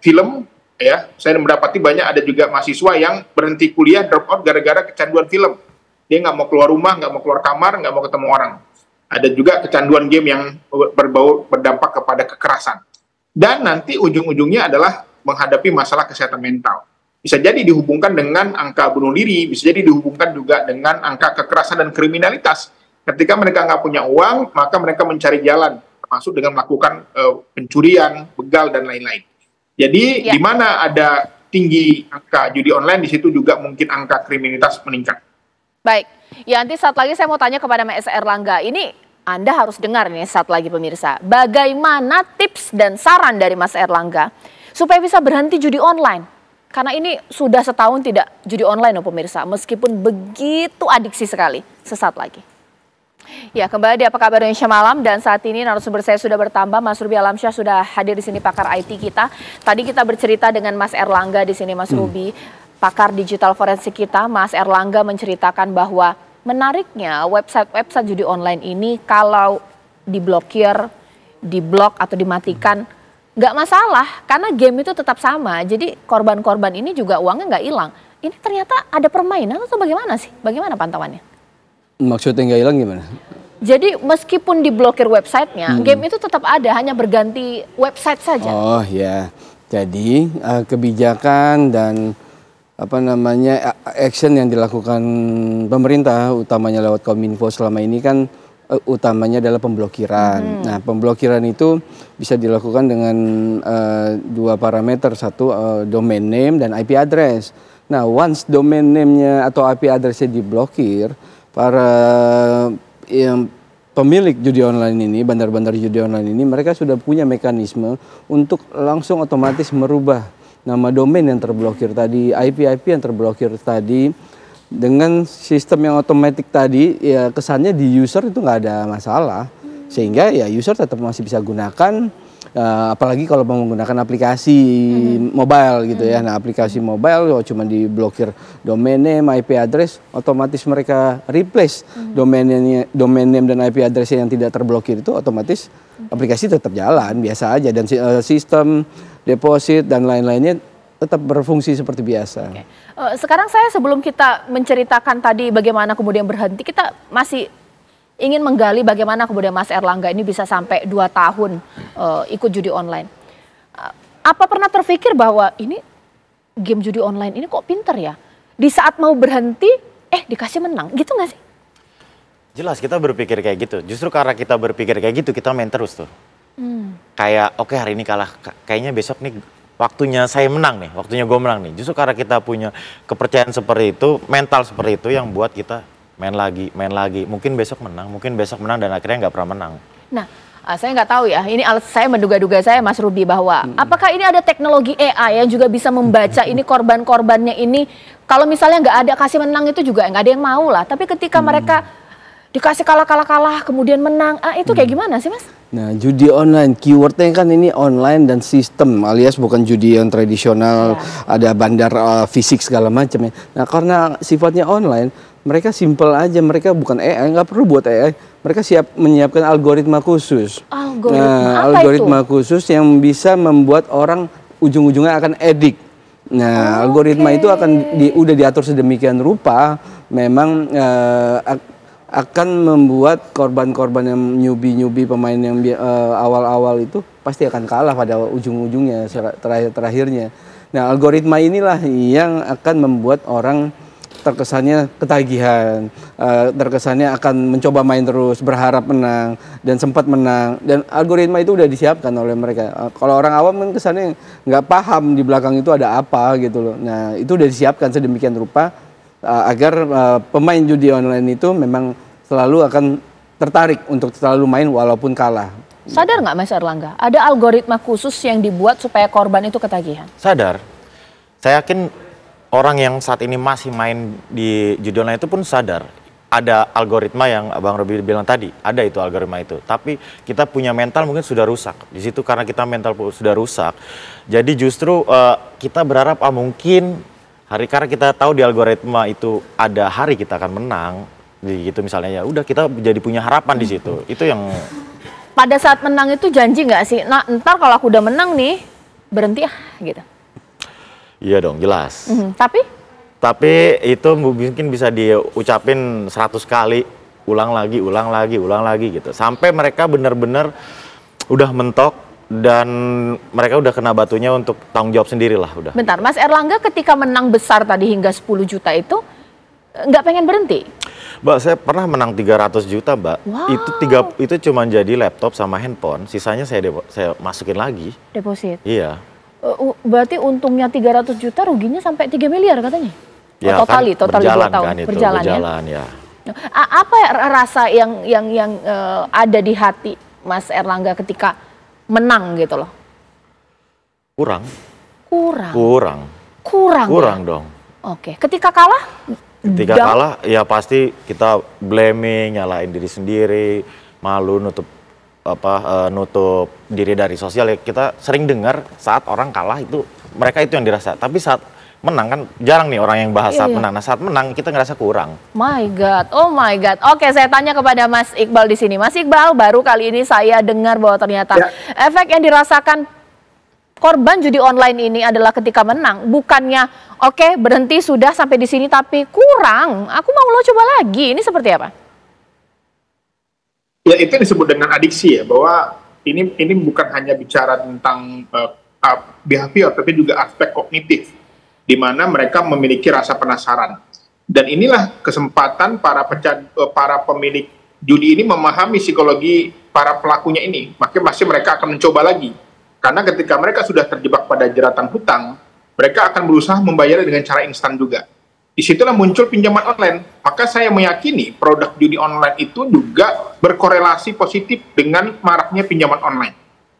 film, ya. Saya mendapati banyak ada juga mahasiswa yang berhenti kuliah, drop out gara-gara kecanduan film. Dia nggak mau keluar rumah, nggak mau keluar kamar, nggak mau ketemu orang. ada juga kecanduan game yang berdampak kepada kekerasan. Dan nanti ujung-ujungnya adalah menghadapi masalah kesehatan mental. Bisa jadi dihubungkan dengan angka bunuh diri, bisa jadi dihubungkan juga dengan angka kekerasan dan kriminalitas. Ketika mereka nggak punya uang, maka mereka mencari jalan, termasuk dengan melakukan pencurian, begal, dan lain-lain. Jadi di mana ada tinggi angka judi online, di situ juga mungkin angka kriminalitas meningkat. Baik, ya nanti saat lagi saya mau tanya kepada Mas Erlangga. Ini Anda harus dengar nih saat lagi pemirsa. Bagaimana tips dan saran dari Mas Erlangga supaya bisa berhenti judi online? Karena ini sudah setahun tidak judi online loh pemirsa, meskipun begitu adiksi sekali. Sesaat lagi. Ya, kembali di Apa Kabar Indonesia Malam, dan saat ini narasumber saya sudah bertambah. Mas Ruby Alamsyah sudah hadir di sini, pakar IT kita. Tadi kita bercerita dengan Mas Erlangga di sini, Mas Ruby, pakar digital forensik kita. Mas Erlangga menceritakan bahwa menariknya website judi online ini kalau diblokir, diblok atau dimatikan, nggak masalah, karena game itu tetap sama. Jadi korban-korban ini juga uangnya nggak hilang. Ini ternyata ada permainan atau bagaimana sih? Bagaimana pantauannya? Maksudnya nggak hilang gimana? Jadi meskipun diblokir websitenya, game itu tetap ada, hanya berganti website saja. Oh ya, jadi kebijakan dan action yang dilakukan pemerintah, utamanya lewat Kominfo selama ini kan utamanya adalah pemblokiran. Nah, pemblokiran itu bisa dilakukan dengan dua parameter, satu domain name dan IP address. Nah, once domain name-nya atau IP address-nya diblokir, para pemilik judi online ini, bandar-bandar judi online ini, mereka sudah punya mekanisme untuk langsung otomatis merubah nama domain yang terblokir tadi, IP yang terblokir tadi. Dengan sistem yang otomatis tadi, ya kesannya di user itu nggak ada masalah, sehingga ya user tetap masih bisa gunakan, apalagi kalau mau menggunakan aplikasi mobile gitu ya. Nah, aplikasi mobile cuma diblokir domain name, IP address, otomatis mereka replace domain name dan IP address yang tidak terblokir itu, otomatis aplikasi tetap jalan biasa aja, dan sistem deposit dan lain-lainnya tetap berfungsi seperti biasa. Oke. Sekarang sebelum kita menceritakan tadi bagaimana kemudian berhenti, kita masih ingin menggali bagaimana kemudian Mas Erlangga ini bisa sampai 2 tahun ikut judi online. Apa pernah terpikir bahwa ini game judi online ini kok pinter ya? Di saat mau berhenti, dikasih menang, gitu nggak sih? Jelas kita berpikir kayak gitu. Justru karena kita berpikir kayak gitu, kita main terus tuh. Kayak oke, hari ini kalah, kayaknya besok nih waktunya saya menang nih, waktunya gue menang nih. Justru karena kita punya kepercayaan seperti itu, mental seperti itu yang buat kita main lagi. Mungkin besok menang, dan akhirnya nggak pernah menang. Nah, saya nggak tahu ya, ini saya menduga-duga saya Mas Ruby bahwa apakah ini ada teknologi AI yang juga bisa membaca ini korban-korbannya ini. Kalau misalnya nggak ada kasih menang itu juga nggak ada yang mau lah. Tapi ketika mereka dikasih kalah, kemudian menang, itu kayak gimana sih Mas? Nah, judi online, keywordnya kan ini online dan sistem, alias bukan judi yang tradisional, ada bandar fisik segala macam ya. Nah, karena sifatnya online, mereka simple aja, mereka bukan AI, nggak perlu buat AI, mereka menyiapkan algoritma khusus. Algoritma khusus yang bisa membuat orang ujung-ujungnya akan edik. Nah, algoritma itu udah diatur sedemikian rupa, memang akan membuat korban-korban yang newbie pemain yang awal-awal itu pasti akan kalah pada ujung-ujungnya, terakhirnya. Nah, algoritma inilah yang akan membuat orang terkesannya ketagihan, terkesannya akan mencoba main terus, berharap menang, dan sempat menang. Dan algoritma itu udah disiapkan oleh mereka. Kalau orang awam kan kesannya nggak paham di belakang itu ada apa gitu loh. Nah, itu udah disiapkan sedemikian rupa agar pemain judi online itu memang selalu akan tertarik untuk selalu main walaupun kalah. Sadar nggak Mas Erlangga, ada algoritma khusus yang dibuat supaya korban itu ketagihan? Sadar. Saya yakin orang yang saat ini masih main di judi online itu pun sadar. Ada algoritma yang Abang Robi bilang tadi, ada itu algoritma itu. Tapi kita punya mental mungkin sudah rusak. Di situ karena kita mental sudah rusak. Jadi justru kita berharap mungkin karena kita tahu di algoritma itu ada hari kita akan menang, gitu misalnya, ya udah kita jadi punya harapan di situ. Itu yang pada saat menang itu janji nggak sih? Nah, ntar kalau aku udah menang nih berhenti gitu. Iya dong, jelas. Tapi itu mungkin bisa diucapin 100 kali ulang lagi gitu. Sampai mereka benar-benar udah mentok dan mereka udah kena batunya untuk tanggung jawab sendiri lah udah. Bentar, Mas Erlangga ketika menang besar tadi hingga 10 juta itu nggak pengen berhenti? Mbak, saya pernah menang 300 juta, Mbak. Wow. Itu cuma jadi laptop sama handphone, sisanya saya masukin lagi. Deposit? Iya. Berarti untungnya 300 juta, ruginya sampai 3 miliar katanya? Ya, total 2 tahun kan itu, berjalan ya. Apa rasa yang ada di hati Mas Erlangga ketika menang gitu loh? Kurang Ya? dong. Oke, ketika kalah? Ketika kalah ya pasti kita blaming, nyalain diri sendiri, malu, nutup diri dari sosial. Ya kita sering dengar saat orang kalah itu mereka itu yang dirasa, tapi saat menang kan jarang nih orang yang bahas saat menang. Nah, saat menang kita ngerasa kurang. Oh my God. Oke, saya tanya kepada Mas Iqbal di sini. Mas Iqbal, baru kali ini saya dengar bahwa ternyata efek yang dirasakan korban judi online ini adalah ketika menang. Bukannya oke, berhenti sudah sampai di sini tapi kurang. Aku mau lo coba lagi. Ini seperti apa? Ya, itu disebut dengan adiksi ya, bahwa ini bukan hanya bicara tentang behavior, tapi juga aspek kognitif, di mana mereka memiliki rasa penasaran. Dan inilah kesempatan para pemilik judi ini memahami psikologi para pelakunya ini. Makanya pasti mereka akan mencoba lagi. Karena ketika mereka sudah terjebak pada jeratan hutang, mereka akan berusaha membayarnya dengan cara instan juga. Disitulah muncul pinjaman online. Maka saya meyakini produk judi online itu juga berkorelasi positif dengan maraknya pinjaman online.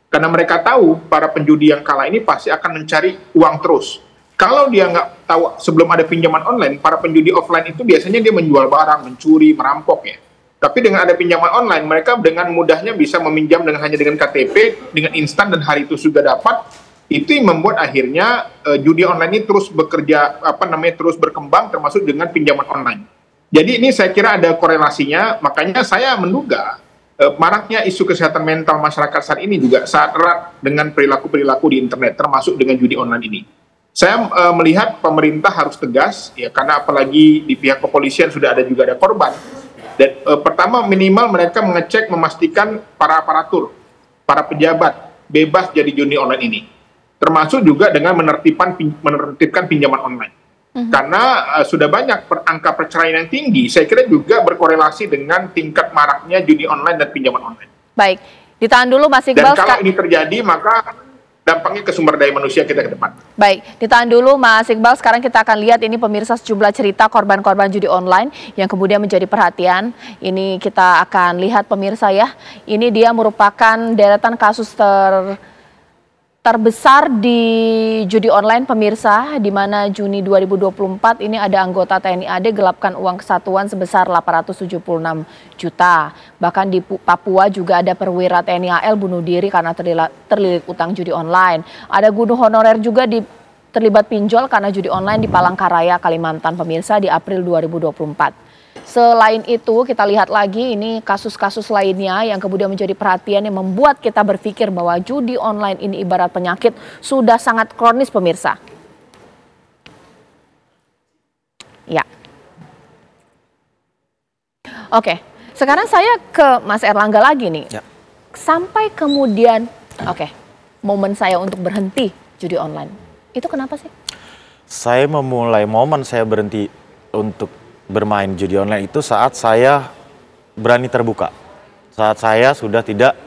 Karena mereka tahu para penjudi yang kalah ini pasti akan mencari uang terus. Kalau dia nggak tahu sebelum ada pinjaman online, para penjudi offline itu biasanya dia menjual barang, mencuri, merampok ya. Tapi dengan ada pinjaman online, mereka dengan mudahnya bisa meminjam hanya dengan KTP, dengan instan dan hari itu sudah dapat. Itu yang membuat akhirnya judi online ini terus bekerja, terus berkembang, termasuk dengan pinjaman online. Jadi ini saya kira ada korelasinya, makanya saya menduga maraknya isu kesehatan mental masyarakat saat ini juga sangat erat dengan perilaku-perilaku di internet, termasuk dengan judi online ini. Saya melihat pemerintah harus tegas, ya, karena apalagi di pihak kepolisian sudah juga ada korban. Dan pertama minimal mereka mengecek, memastikan para aparatur, para pejabat bebas jadi judi online ini. Termasuk juga dengan menertibkan pinjaman online. Karena sudah banyak angka perceraian yang tinggi, saya kira juga berkorelasi dengan tingkat maraknya judi online dan pinjaman online. Baik, ditahan dulu Mas Iqbal. Dan kalau ini terjadi maka dampaknya ke sumber daya manusia kita ke depan. Baik, ditahan dulu Mas Iqbal. Sekarang kita akan lihat ini pemirsa sejumlah cerita korban-korban judi online yang kemudian menjadi perhatian. Ini kita akan lihat pemirsa ya. Ini dia merupakan deretan kasus terbesar di judi online pemirsa, di mana Juni 2024 ini ada anggota TNI AD gelapkan uang kesatuan sebesar 876 juta. Bahkan di Papua juga ada perwira TNI AL bunuh diri karena terlilit utang judi online. Ada guru honorer juga terlibat pinjol karena judi online di Palangkaraya, Kalimantan pemirsa di April 2024. Selain itu kita lihat lagi ini kasus-kasus lainnya yang kemudian menjadi perhatian yang membuat kita berpikir bahwa judi online ini ibarat penyakit sudah sangat kronis pemirsa. Ya. Oke, sekarang saya ke Mas Erlangga lagi nih. Ya. Sampai kemudian, momen saya untuk berhenti judi online. Itu kenapa sih? Saya memulai momen saya berhenti untuk bermain judi online itu saat saya berani terbuka. Saat saya sudah tidak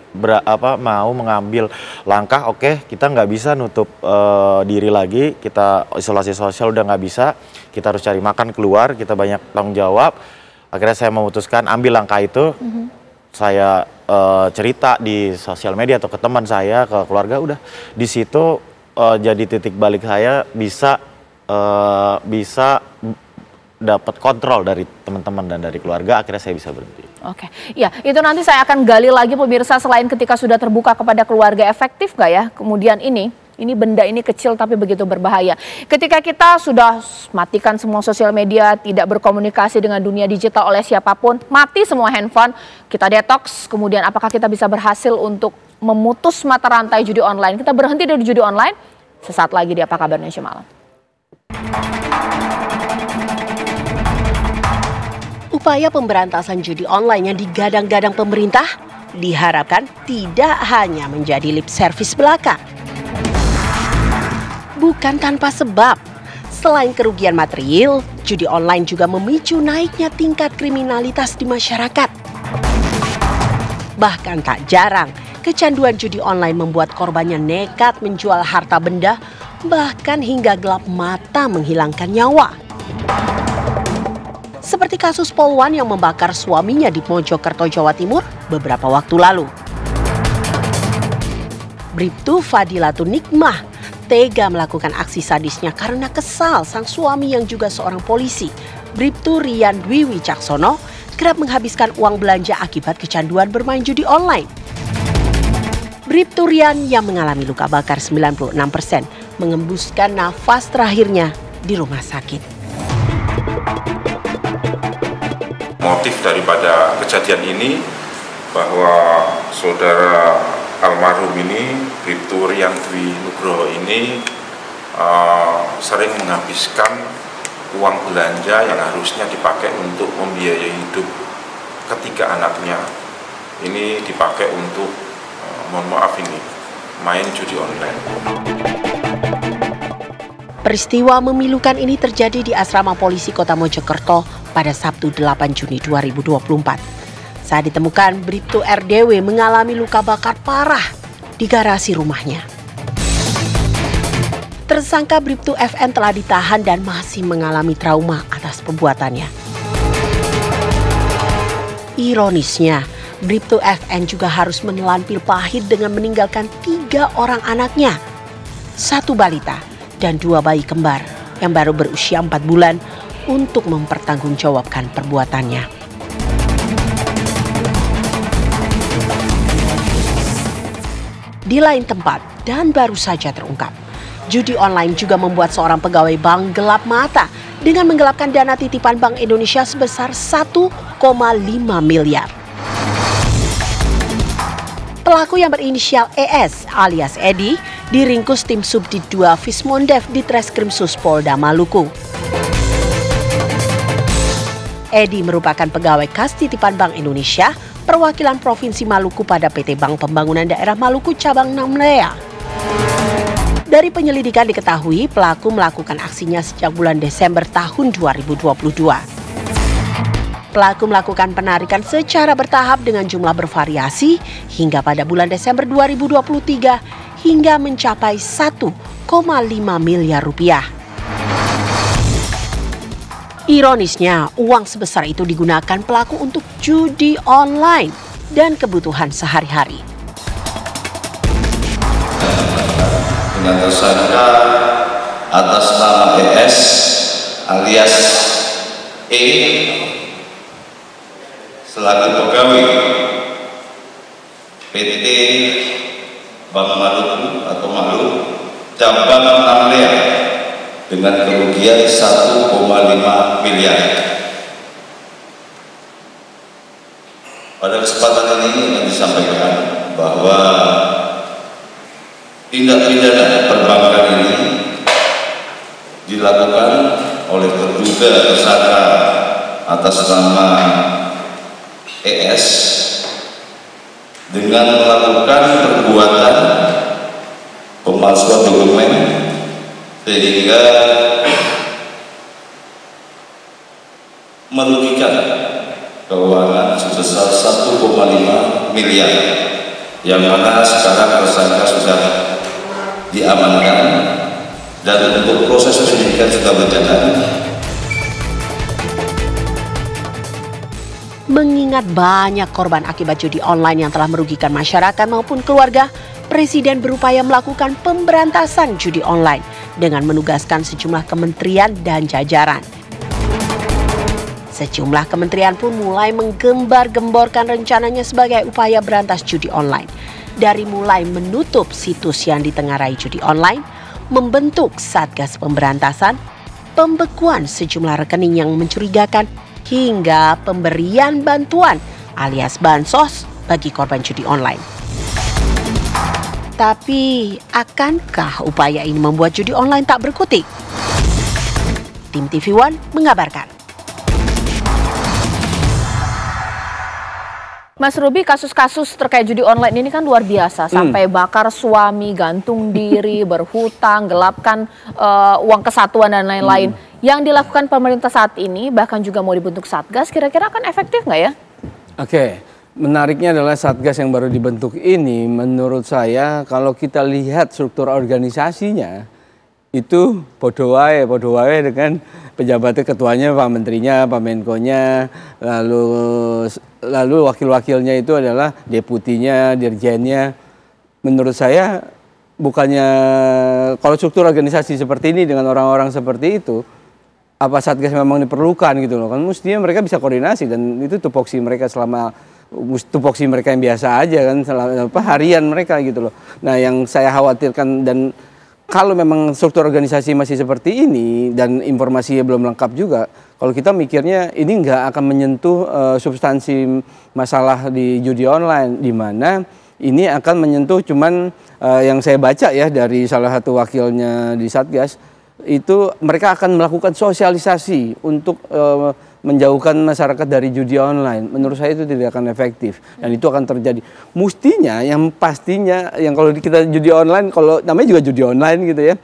mau mengambil langkah, kita nggak bisa nutup diri lagi, kita isolasi sosial udah nggak bisa, kita harus cari makan keluar, kita banyak tanggung jawab. Akhirnya saya memutuskan ambil langkah itu. Saya cerita di sosial media atau ke teman saya, ke keluarga, udah di situ jadi titik balik saya bisa dapat kontrol dari teman-teman dan dari keluarga, akhirnya saya bisa berhenti. Oke, ya itu nanti saya akan gali lagi pemirsa, selain ketika sudah terbuka kepada keluarga, efektif nggak ya? Kemudian ini benda ini kecil tapi begitu berbahaya. Ketika kita sudah matikan semua sosial media, tidak berkomunikasi dengan dunia digital oleh siapapun, mati semua handphone, kita detox, kemudian apakah kita bisa berhasil untuk memutus mata rantai judi online? Kita berhenti dari judi online, sesaat lagi di Apa Kabar Indonesia Malam. Upaya pemberantasan judi online yang digadang-gadang pemerintah diharapkan tidak hanya menjadi lip service belaka. Bukan tanpa sebab, selain kerugian material, judi online juga memicu naiknya tingkat kriminalitas di masyarakat. Bahkan tak jarang, kecanduan judi online membuat korbannya nekat menjual harta benda, bahkan hingga gelap mata menghilangkan nyawa. Seperti kasus Polwan yang membakar suaminya di Mojokerto, Jawa Timur beberapa waktu lalu. Bribtu Fadilatun Nikmah tega melakukan aksi sadisnya karena kesal sang suami yang juga seorang polisi, Bribtu Rian Dwi Wicaksono, kerap menghabiskan uang belanja akibat kecanduan bermain judi online. Bribtu Rian yang mengalami luka bakar 96% mengembuskan nafas terakhirnya di rumah sakit. Motif daripada kejadian ini bahwa saudara almarhum ini, Bribtu Rian Dwi Nugroho ini sering menghabiskan uang belanja yang harusnya dipakai untuk membiayai hidup ketiga anaknya. Ini dipakai untuk, mohon maaf ini, main judi online. Peristiwa memilukan ini terjadi di asrama polisi Kota Mojokerto pada Sabtu 8 Juni 2024. Saat ditemukan, Bribtu RDW mengalami luka bakar parah di garasi rumahnya. Tersangka Bribtu FN telah ditahan dan masih mengalami trauma atas perbuatannya. Ironisnya, Bribtu FN juga harus menelan pil pahit dengan meninggalkan 3 orang anaknya, 1 balita dan 2 bayi kembar yang baru berusia 4 bulan untuk mempertanggungjawabkan perbuatannya. Di lain tempat dan baru saja terungkap, judi online juga membuat seorang pegawai bank gelap mata dengan menggelapkan dana titipan Bank Indonesia sebesar 1,5 miliar. Pelaku yang berinisial ES alias Edi diringkus tim Subdit 2 Vismondev di Treskrim Suspolda Maluku. Edi merupakan pegawai kas titipan Bank Indonesia perwakilan Provinsi Maluku pada PT Bank Pembangunan Daerah Maluku Cabang Namlea. Dari penyelidikan diketahui pelaku melakukan aksinya sejak bulan Desember tahun 2022. Pelaku melakukan penarikan secara bertahap dengan jumlah bervariasi hingga pada bulan Desember 2023 hingga mencapai 1,5 miliar rupiah. Ironisnya, uang sebesar itu digunakan pelaku untuk judi online dan kebutuhan sehari-hari. Dengan tersangka atas nama ES alias E selaku pegawai PT Bank Maluku atau Maluku Cabang Namlea dengan kerugian 1,5 miliar. Pada kesempatan ini akan disampaikan bahwa tindak pidana perbankan ini dilakukan oleh terduga tersangka atas nama ES dengan melakukan perbuatan pemalsuan dokumen sehingga merugikan keuangan sebesar 1,5 miliar yang mana sekarang tersangka sudah diamankan dan untuk proses penyidikan sudah berjalan. Mengingat banyak korban akibat judi online yang telah merugikan masyarakat maupun keluarga, Presiden berupaya melakukan pemberantasan judi online dengan menugaskan sejumlah kementerian dan jajaran. Sejumlah kementerian pun mulai menggembar-gemborkan rencananya sebagai upaya berantas judi online. Dari mulai menutup situs yang ditengarai judi online, membentuk Satgas Pemberantasan, pembekuan sejumlah rekening yang mencurigakan, hingga pemberian bantuan alias bansos bagi korban judi online. Tapi akankah upaya ini membuat judi online tak berkutik? Tim TV One mengabarkan. Mas Ruby, kasus-kasus terkait judi online ini kan luar biasa. Sampai bakar suami, gantung diri, berhutang, gelapkan uang kesatuan dan lain-lain. Yang dilakukan pemerintah saat ini, bahkan juga mau dibentuk Satgas, kira-kira akan efektif nggak ya? Oke, menariknya adalah Satgas yang baru dibentuk ini, menurut saya kalau kita lihat struktur organisasinya, itu podo wae dengan pejabatnya, ketuanya, Pak Menterinya, Pak Menkonya, lalu wakil-wakilnya itu adalah deputinya, dirjennya. Menurut saya bukannya kalau struktur organisasi seperti ini dengan orang-orang seperti itu, apa Satgas memang diperlukan gitu loh. Kan mestinya mereka bisa koordinasi dan itu tupoksi mereka tupoksi mereka yang biasa aja kan, harian mereka gitu loh. Nah, yang saya khawatirkan dan kalau memang struktur organisasi masih seperti ini dan informasinya belum lengkap juga, kalau kita mikirnya ini nggak akan menyentuh substansi masalah di judi online, di mana ini akan menyentuh cuman yang saya baca ya dari salah satu wakilnya di Satgas, itu mereka akan melakukan sosialisasi untuk menjauhkan masyarakat dari judi online. Menurut saya itu tidak akan efektif dan itu akan terjadi. Mestinya yang pastinya yang kalau kita judi online, kalau namanya juga judi online gitu ya.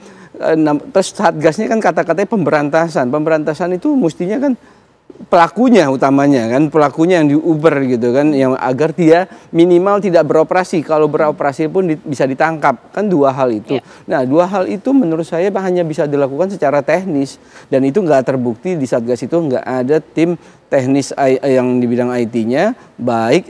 Terus Satgasnya kan kata-katanya pemberantasan. Pemberantasan itu mestinya kan pelakunya utamanya kan, pelakunya yang diuber gitu kan, yang agar dia minimal tidak beroperasi, kalau beroperasi pun bisa ditangkap, kan dua hal itu. Nah, dua hal itu menurut saya hanya bisa dilakukan secara teknis dan itu nggak terbukti di Satgas itu nggak ada tim teknis yang di bidang IT-nya, baik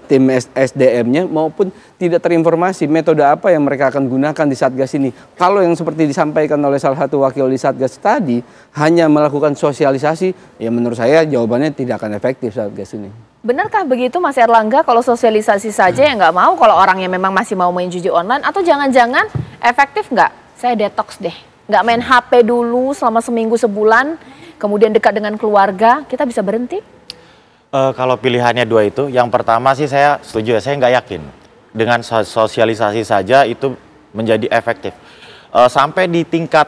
tim SDM-nya maupun tidak terinformasi metode apa yang mereka akan gunakan di Satgas ini. Kalau yang seperti disampaikan oleh salah satu wakil di Satgas tadi, hanya melakukan sosialisasi, ya menurut saya jawabannya tidak akan efektif Satgas ini. Benarkah begitu Mas Erlangga, kalau sosialisasi saja ya nggak mau, kalau orangnya memang masih mau main judi online, atau jangan-jangan efektif nggak? Saya detox deh, nggak main HP dulu selama seminggu sebulan, kemudian dekat dengan keluarga, kita bisa berhenti? Kalau pilihannya dua itu, yang pertama sih saya setuju ya, saya nggak yakin dengan sosialisasi saja itu menjadi efektif. Sampai di tingkat,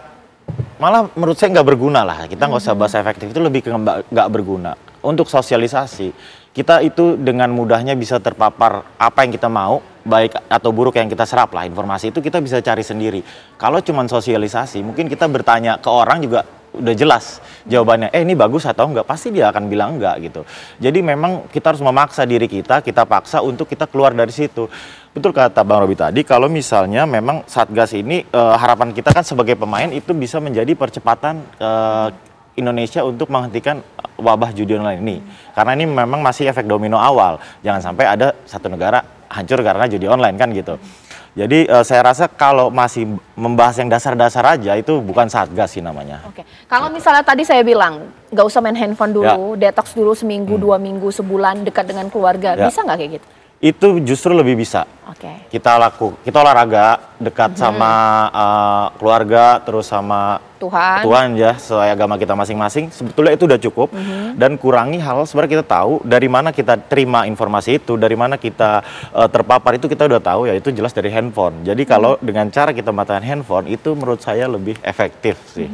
malah menurut saya nggak berguna lah, kita nggak usah bahas efektif, itu lebih ke nggak berguna. Untuk sosialisasi, kita itu dengan mudahnya bisa terpapar apa yang kita mau, baik atau buruk yang kita serap lah, informasi itu kita bisa cari sendiri. Kalau cuma sosialisasi, mungkin kita bertanya ke orang juga udah jelas jawabannya, ini bagus atau enggak, pasti dia akan bilang enggak gitu. Jadi memang kita harus memaksa diri kita paksa untuk kita keluar dari situ. Betul kata Bang Robi tadi, kalau misalnya memang Satgas ini harapan kita kan sebagai pemain itu bisa menjadi percepatan Indonesia untuk menghentikan wabah judi online ini. Karena ini memang masih efek domino awal, jangan sampai ada satu negara hancur karena judi online kan gitu. Jadi saya rasa kalau masih membahas yang dasar-dasar aja itu bukan Satgas sih namanya. Oke. Kalau misalnya tadi saya bilang nggak usah main handphone dulu, detox dulu seminggu, 2 minggu, sebulan, dekat dengan keluarga, bisa nggak kayak gitu? Itu justru lebih bisa. Kita olahraga dekat sama keluarga, terus sama Tuhan ya, sesuai agama kita masing-masing. Sebetulnya itu udah cukup. Dan kurangi hal sebenarnya kita tahu dari mana kita terima informasi itu, dari mana kita terpapar itu kita udah tahu ya, itu jelas dari handphone. Jadi kalau dengan cara kita mematikan handphone itu menurut saya lebih efektif sih.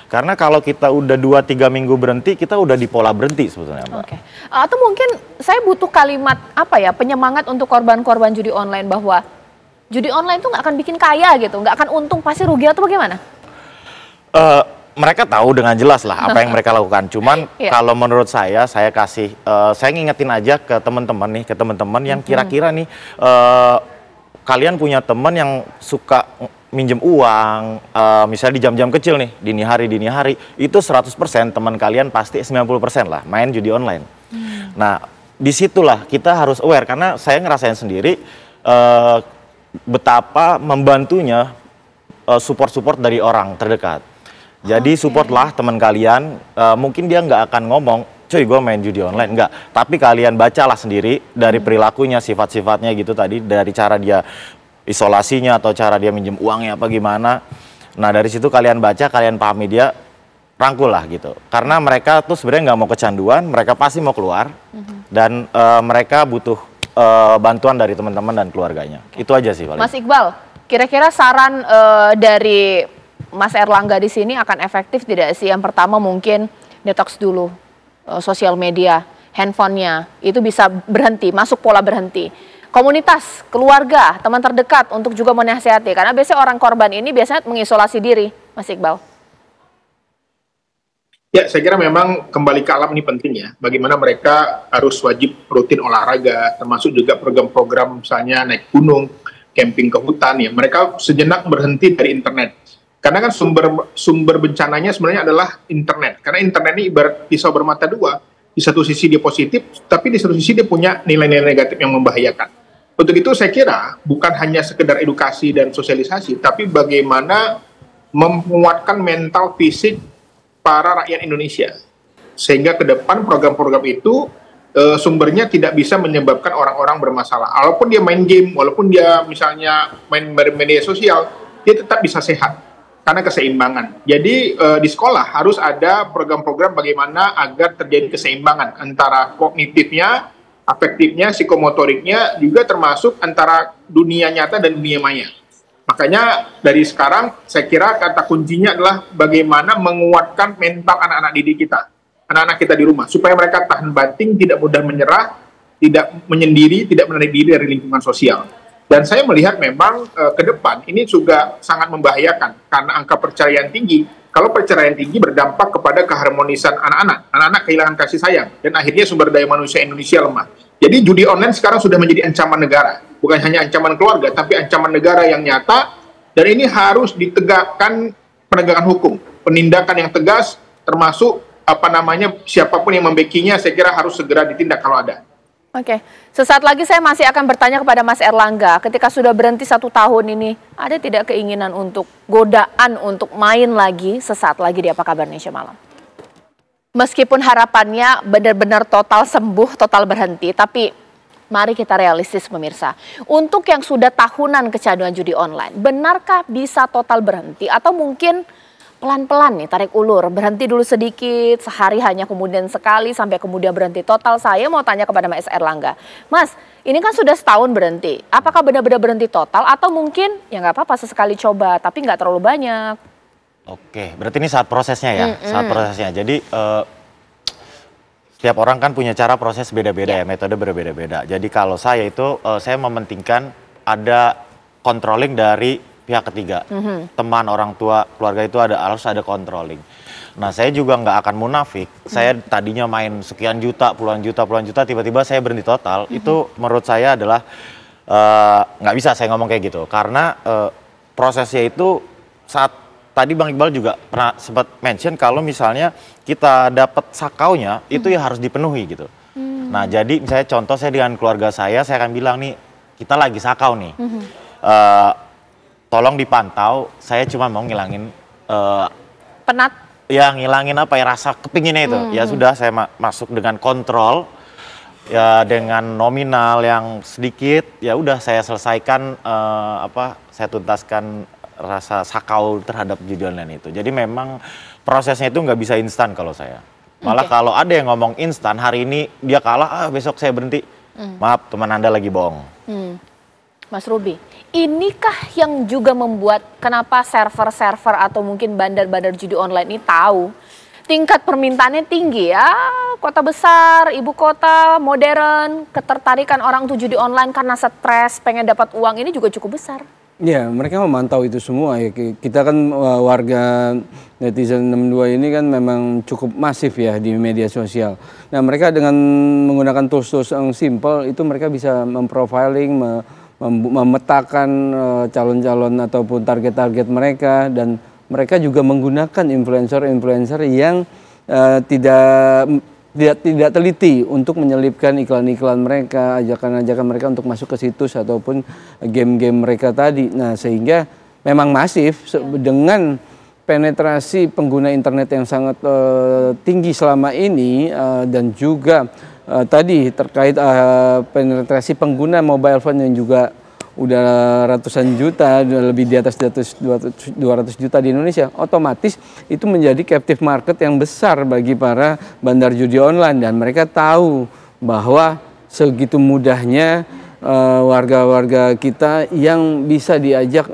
Karena kalau kita udah 2-3 minggu berhenti, kita udah di pola berhenti sebetulnya, Mbak. Atau mungkin saya butuh kalimat apa ya, penyemangat untuk korban-korban judi online, bahwa judi online itu nggak akan bikin kaya gitu, nggak akan untung, pasti rugi, atau bagaimana? Mereka tahu dengan jelas lah apa yang mereka lakukan. Cuman kalau menurut saya kasih, saya ngingetin aja ke teman-teman nih, yang kira-kira nih, kalian punya teman yang suka minjem uang, misalnya di jam-jam kecil nih, dini hari, itu 100% teman kalian pasti 90% lah main judi online. Nah, disitulah kita harus aware, karena saya ngerasain sendiri betapa membantunya support dari orang terdekat. Jadi supportlah teman kalian, mungkin dia nggak akan ngomong, cuy gue main judi online, enggak. Tapi kalian bacalah sendiri dari perilakunya, sifat-sifatnya gitu tadi, dari cara dia isolasinya atau cara dia minjem uangnya apa gimana. Nah dari situ kalian baca, kalian pahami dia, rangkul lah gitu. Karena mereka tuh sebenarnya nggak mau kecanduan, mereka pasti mau keluar dan mereka butuh bantuan dari teman-teman dan keluarganya. Itu aja sih paling. Mas Iqbal, kira-kira saran dari Mas Erlangga di sini akan efektif tidak sih? Yang pertama mungkin detox dulu sosial media, handphonenya, itu bisa berhenti, masuk pola berhenti. Komunitas, keluarga, teman terdekat untuk juga menasihati, karena biasanya orang korban ini biasanya mengisolasi diri, Mas Iqbal. Ya, saya kira memang kembali ke alam ini penting ya. Bagaimana mereka harus wajib rutin olahraga, termasuk juga program-program misalnya naik gunung, camping ke hutan ya. Mereka sejenak berhenti dari internet. Karena kan sumber bencananya sebenarnya adalah internet. Karena internet ini ibarat pisau bermata dua. Di satu sisi dia positif, tapi di satu sisi dia punya nilai-nilai negatif yang membahayakan. Untuk itu saya kira bukan hanya sekedar edukasi dan sosialisasi, tapi bagaimana menguatkan mental fisik para rakyat Indonesia, sehingga ke depan program-program itu sumbernya tidak bisa menyebabkan orang-orang bermasalah. Walaupun dia main game, walaupun dia misalnya main media sosial, dia tetap bisa sehat karena keseimbangan. Jadi di sekolah harus ada program-program bagaimana agar terjadi keseimbangan antara kognitifnya, afektifnya, psikomotoriknya, juga termasuk antara dunia nyata dan dunia maya. Makanya dari sekarang saya kira kata kuncinya adalah bagaimana menguatkan mental anak-anak didik kita, anak-anak kita di rumah, supaya mereka tahan banting, tidak mudah menyerah, tidak menyendiri, tidak menarik diri dari lingkungan sosial. Dan saya melihat memang ke depan ini juga sangat membahayakan karena angka perceraian tinggi. Kalau perceraian tinggi berdampak kepada keharmonisan anak-anak, anak-anak kehilangan kasih sayang, dan akhirnya sumber daya manusia Indonesia lemah. Jadi judi online sekarang sudah menjadi ancaman negara. Bukan hanya ancaman keluarga, tapi ancaman negara yang nyata, dan ini harus ditegakkan penegakan hukum, penindakan yang tegas, termasuk siapapun yang membacking-nya, saya kira harus segera ditindak kalau ada. Oke, sesaat lagi saya masih akan bertanya kepada Mas Erlangga, ketika sudah berhenti 1 tahun ini, ada tidak keinginan untuk godaan untuk main lagi sesaat lagi di Apa Kabar Indonesia Malam? Meskipun harapannya benar-benar total sembuh, total berhenti, tapi mari kita realistis pemirsa. Untuk yang sudah tahunan kecanduan judi online, benarkah bisa total berhenti atau mungkin pelan-pelan nih tarik ulur, berhenti dulu sedikit, sehari hanya kemudian sekali sampai kemudian berhenti total? Saya mau tanya kepada Mas Erlangga, Mas, ini kan sudah setahun berhenti, apakah benar-benar berhenti total atau mungkin ya nggak apa-apa sesekali coba tapi nggak terlalu banyak? Oke, berarti ini saat prosesnya ya, saat prosesnya. Jadi setiap orang kan punya cara proses beda-beda ya, metode berbeda-beda. Jadi kalau saya itu, saya mementingkan ada controlling dari pihak ketiga. Teman, orang tua, keluarga itu harus ada controlling. Nah, saya juga nggak akan munafik. Saya tadinya main sekian juta, puluhan juta, tiba-tiba saya berhenti total. Itu menurut saya adalah nggak bisa saya ngomong kayak gitu. Karena prosesnya itu saat tadi Bang Iqbal juga pernah sempat mention kalau misalnya kita dapat sakaunya itu ya harus dipenuhi gitu. Nah, jadi misalnya contoh saya dengan keluarga saya akan bilang nih, kita lagi sakau nih. Tolong dipantau, saya cuma mau ngilangin penat. Ya, ngilangin apa ya, rasa kepinginnya itu. Ya sudah, saya masuk dengan kontrol, ya dengan nominal yang sedikit, ya udah saya selesaikan saya tuntaskan rasa sakau terhadap judi online itu. Jadi memang prosesnya itu nggak bisa instan kalau saya. Malah kalau ada yang ngomong instan, hari ini dia kalah, besok saya berhenti. Maaf, teman Anda lagi bohong. Mas Ruby, inikah yang juga membuat kenapa server-server atau mungkin bandar-bandar judi online ini tahu tingkat permintaannya tinggi ya, kota besar, ibu kota, modern, ketertarikan orang untuk judi online karena stres, pengen dapat uang ini juga cukup besar. Ya, mereka memantau itu semua ya. Kita kan warga netizen 62 ini kan memang cukup masif ya di media sosial. Nah, mereka dengan menggunakan tools-tools yang simple itu mereka bisa memprofiling, memetakan calon-calon ataupun target-target mereka, dan mereka juga menggunakan influencer-influencer yang tidak teliti untuk menyelipkan iklan-iklan mereka, ajakan-ajakan mereka untuk masuk ke situs ataupun game-game mereka tadi. Nah, sehingga memang masif dengan penetrasi pengguna internet yang sangat tinggi selama ini, dan juga tadi terkait penetrasi pengguna mobile phone yang juga udah ratusan juta, udah lebih di atas 200 juta di Indonesia, otomatis itu menjadi captive market yang besar bagi para bandar judi online, dan mereka tahu bahwa segitu mudahnya warga-warga kita yang bisa diajak,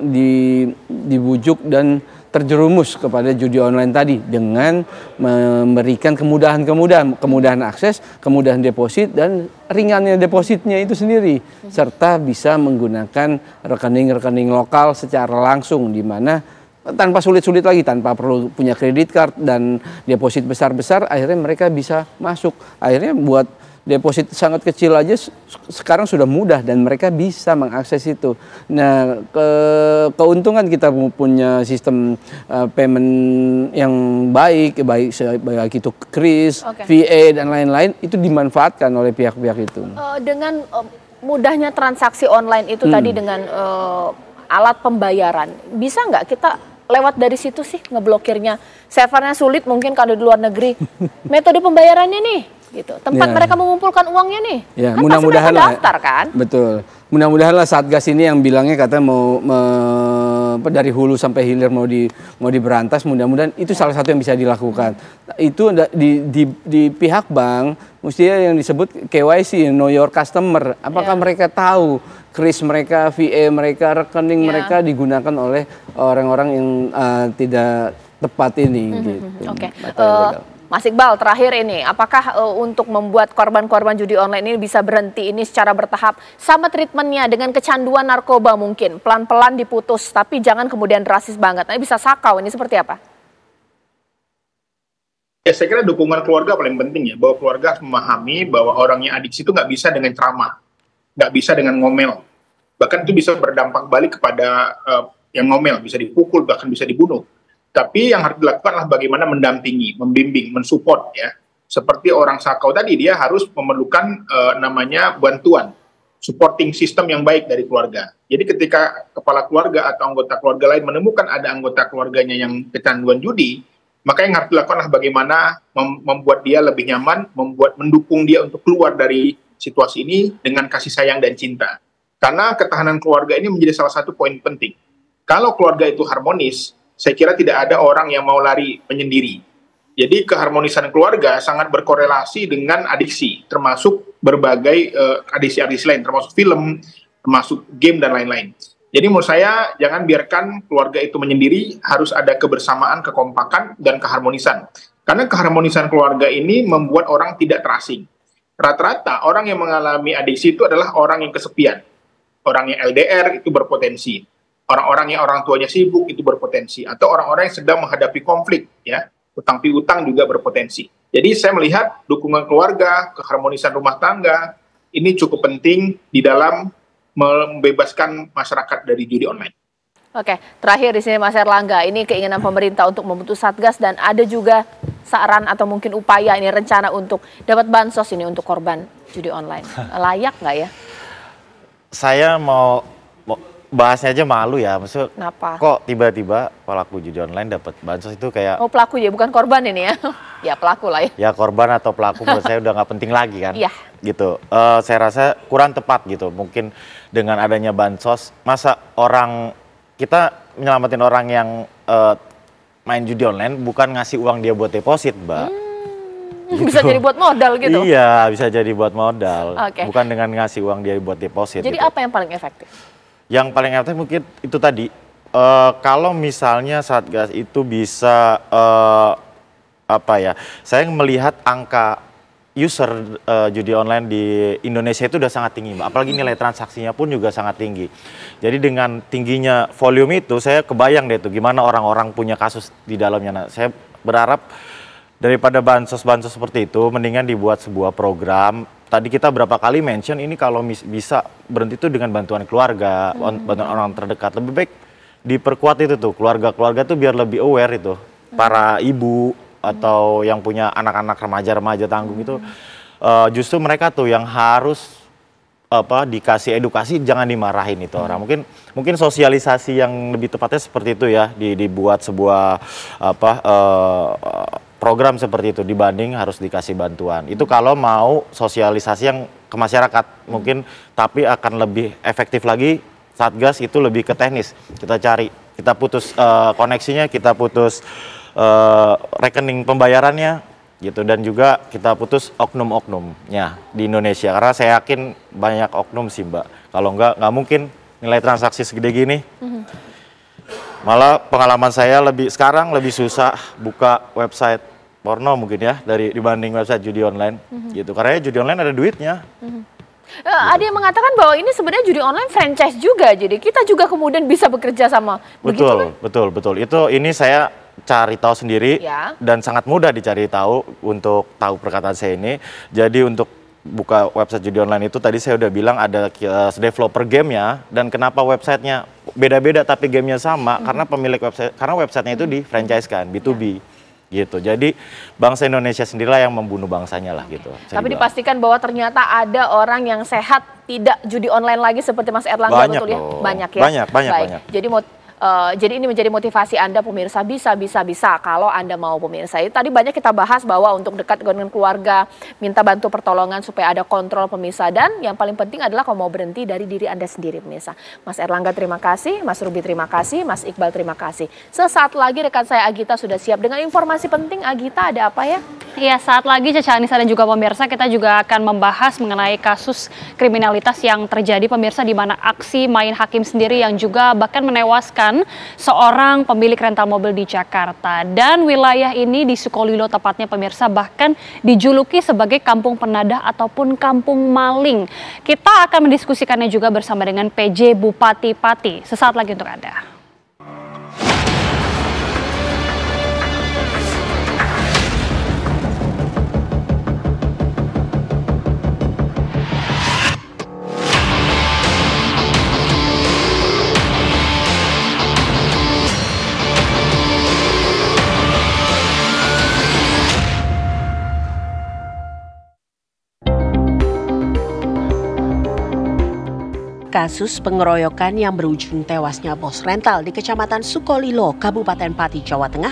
dibujuk dan terjerumus kepada judi online tadi dengan memberikan kemudahan akses, kemudahan deposit dan ringannya depositnya itu sendiri, serta bisa menggunakan rekening-rekening lokal secara langsung di mana tanpa sulit-sulit lagi, tanpa perlu punya kredit card dan deposit besar-besar, akhirnya mereka bisa masuk. Akhirnya buat deposit sangat kecil aja sekarang sudah mudah dan mereka bisa mengakses itu. Nah, keuntungan kita punya sistem payment yang baik itu KRIS, VA dan lain-lain itu dimanfaatkan oleh pihak-pihak itu. Dengan mudahnya transaksi online itu tadi dengan alat pembayaran, bisa nggak kita lewat dari situ sih ngeblokirnya? Servernya sulit mungkin kalau di luar negeri. Metode pembayarannya nih. Gitu. Tempat mereka mengumpulkan uangnya nih, kan mudah-mudahan daftar kan? Betul. Mudah-mudahan lah Satgas ini yang bilangnya katanya mau dari hulu sampai hilir mau diberantas. Mudah-mudahan itu salah satu yang bisa dilakukan. Itu di pihak bank mestinya yang disebut KYC, Know Your Customer. Apakah mereka tahu kris mereka, VA mereka, rekening mereka digunakan oleh orang-orang yang tidak tepat ini? Gitu. Oke. Mas Iqbal, terakhir ini, apakah untuk membuat korban-korban judi online ini bisa berhenti ini secara bertahap? Sama treatmentnya dengan kecanduan narkoba mungkin, pelan-pelan diputus, tapi jangan kemudian drastis banget. Nah, bisa sakau, ini seperti apa? Ya, saya kira dukungan keluarga paling penting ya, bahwa keluarga harus memahami bahwa orang yang adiksi itu nggak bisa dengan ceramah, nggak bisa dengan ngomel. Bahkan itu bisa berdampak balik kepada yang ngomel, bisa dipukul, bahkan bisa dibunuh. Tapi yang harus dilakukan adalah bagaimana mendampingi, membimbing, mensupport ya. Seperti orang sakau tadi, dia harus memerlukan namanya bantuan, supporting system yang baik dari keluarga. Jadi ketika kepala keluarga atau anggota keluarga lain menemukan ada anggota keluarganya yang kecanduan judi, maka yang harus dilakukan adalah bagaimana membuat dia lebih nyaman, mendukung dia untuk keluar dari situasi ini dengan kasih sayang dan cinta. Karena ketahanan keluarga ini menjadi salah satu poin penting. Kalau keluarga itu harmonis, saya kira tidak ada orang yang mau lari menyendiri. Jadi keharmonisan keluarga sangat berkorelasi dengan adiksi, termasuk berbagai adiksi-adiksi lain, termasuk film, termasuk game dan lain-lain. Jadi menurut saya jangan biarkan keluarga itu menyendiri, harus ada kebersamaan, kekompakan, dan keharmonisan. Karena keharmonisan keluarga ini membuat orang tidak terasing. Rata-rata orang yang mengalami adiksi itu adalah orang yang kesepian. Orang yang LDR itu berpotensi. Orang-orang yang orang tuanya sibuk itu berpotensi, atau orang-orang yang sedang menghadapi konflik, ya, utang piutang juga berpotensi. Jadi saya melihat dukungan keluarga, keharmonisan rumah tangga ini cukup penting di dalam membebaskan masyarakat dari judi online. Oke, terakhir di sini Mas Erlangga, ini keinginan pemerintah untuk membentuk Satgas dan ada juga saran atau mungkin upaya ini rencana untuk dapat bansos ini untuk korban judi online. Layak nggak ya? Saya mau bahasnya aja malu ya, maksud kenapa? Kok tiba-tiba pelaku judi online dapat bansos itu kayak... Oh, pelaku ya, bukan korban ini ya? Ya pelaku lah ya. Ya korban atau pelaku menurut saya udah nggak penting lagi kan? Iya. Gitu. Saya rasa kurang tepat gitu. Mungkin dengan adanya bansos, masa kita menyelamatin orang yang main judi online bukan ngasih uang dia buat deposit, Mbak. Gitu. Bisa jadi buat modal gitu? Iya, bisa jadi buat modal. Bukan dengan ngasih uang dia buat deposit. Jadi gitu. apa yang paling efektif? Yang paling efektif mungkin itu tadi, kalau misalnya Satgas itu bisa, saya melihat angka user judi online di Indonesia itu udah sangat tinggi, Mbak. Apalagi nilai transaksinya pun juga sangat tinggi. Jadi dengan tingginya volume itu, saya kebayang deh tuh gimana orang-orang punya kasus di dalamnya. Nah, saya berharap daripada bansos-bansos seperti itu, mendingan dibuat sebuah program. Tadi kita berapa kali mention ini kalau bisa berhenti itu dengan bantuan keluarga, bantuan orang terdekat. Lebih baik diperkuat itu tuh, keluarga-keluarga tuh biar lebih aware itu. Para ibu atau yang punya anak-anak remaja tanggung itu, justru mereka tuh yang harus dikasih edukasi, jangan dimarahin itu orang. Mungkin sosialisasi yang lebih tepatnya seperti itu ya, dibuat sebuah program seperti itu dibanding harus dikasih bantuan. Itu kalau mau sosialisasi yang ke masyarakat mungkin, tapi akan lebih efektif lagi Satgas itu lebih ke teknis. Kita putus koneksinya, kita putus rekening pembayarannya gitu, dan juga kita putus oknum-oknumnya di Indonesia. Karena saya yakin banyak oknum sih, Mbak. Kalau nggak mungkin nilai transaksi segede gini. Malah pengalaman saya sekarang lebih susah buka website porno mungkin ya dibanding website judi online gitu. Karena judi online ada duitnya. Ada yang mengatakan bahwa ini sebenarnya judi online franchise juga, jadi kita juga kemudian bisa bekerja sama. Betul. Ini saya cari tahu sendiri dan sangat mudah dicari tahu untuk tahu perkataan saya ini. Jadi untuk buka website judi online itu tadi saya udah bilang ada developer gamenya, dan kenapa websitenya beda-beda tapi gamenya sama karena pemilik website, karena websitenya itu di franchise kan B2B gitu. Jadi bangsa Indonesia sendirilah yang membunuh bangsanya lah gitu. Tapi dipastikan bahwa ternyata ada orang yang sehat tidak judi online lagi seperti Mas Erlangga, betul ya? Banyak ya. Banyak. Jadi ini menjadi motivasi Anda pemirsa, bisa kalau Anda mau pemirsa. Tadi banyak kita bahas bahwa untuk dekat dengan keluarga, minta bantu pertolongan supaya ada kontrol pemirsa. Dan yang paling penting adalah kalau mau berhenti dari diri Anda sendiri pemirsa. Mas Erlangga terima kasih, Mas Ruby terima kasih, Mas Iqbal terima kasih. Sesaat lagi rekan saya Agita sudah siap dengan informasi penting. Agita, ada apa ya? Iya, saat lagi Caca Anissa dan juga pemirsa, kita juga akan membahas mengenai kasus kriminalitas yang terjadi pemirsa, di mana aksi main hakim sendiri yang juga bahkan menewaskan seorang pemilik rental mobil di Jakarta. Dan wilayah ini di Sukolilo tepatnya pemirsa bahkan dijuluki sebagai kampung penadah ataupun kampung maling. Kita akan mendiskusikannya juga bersama dengan PJ Bupati Pati. Sesaat lagi untuk Anda. Kasus pengeroyokan yang berujung tewasnya bos rental di Kecamatan Sukolilo, Kabupaten Pati, Jawa Tengah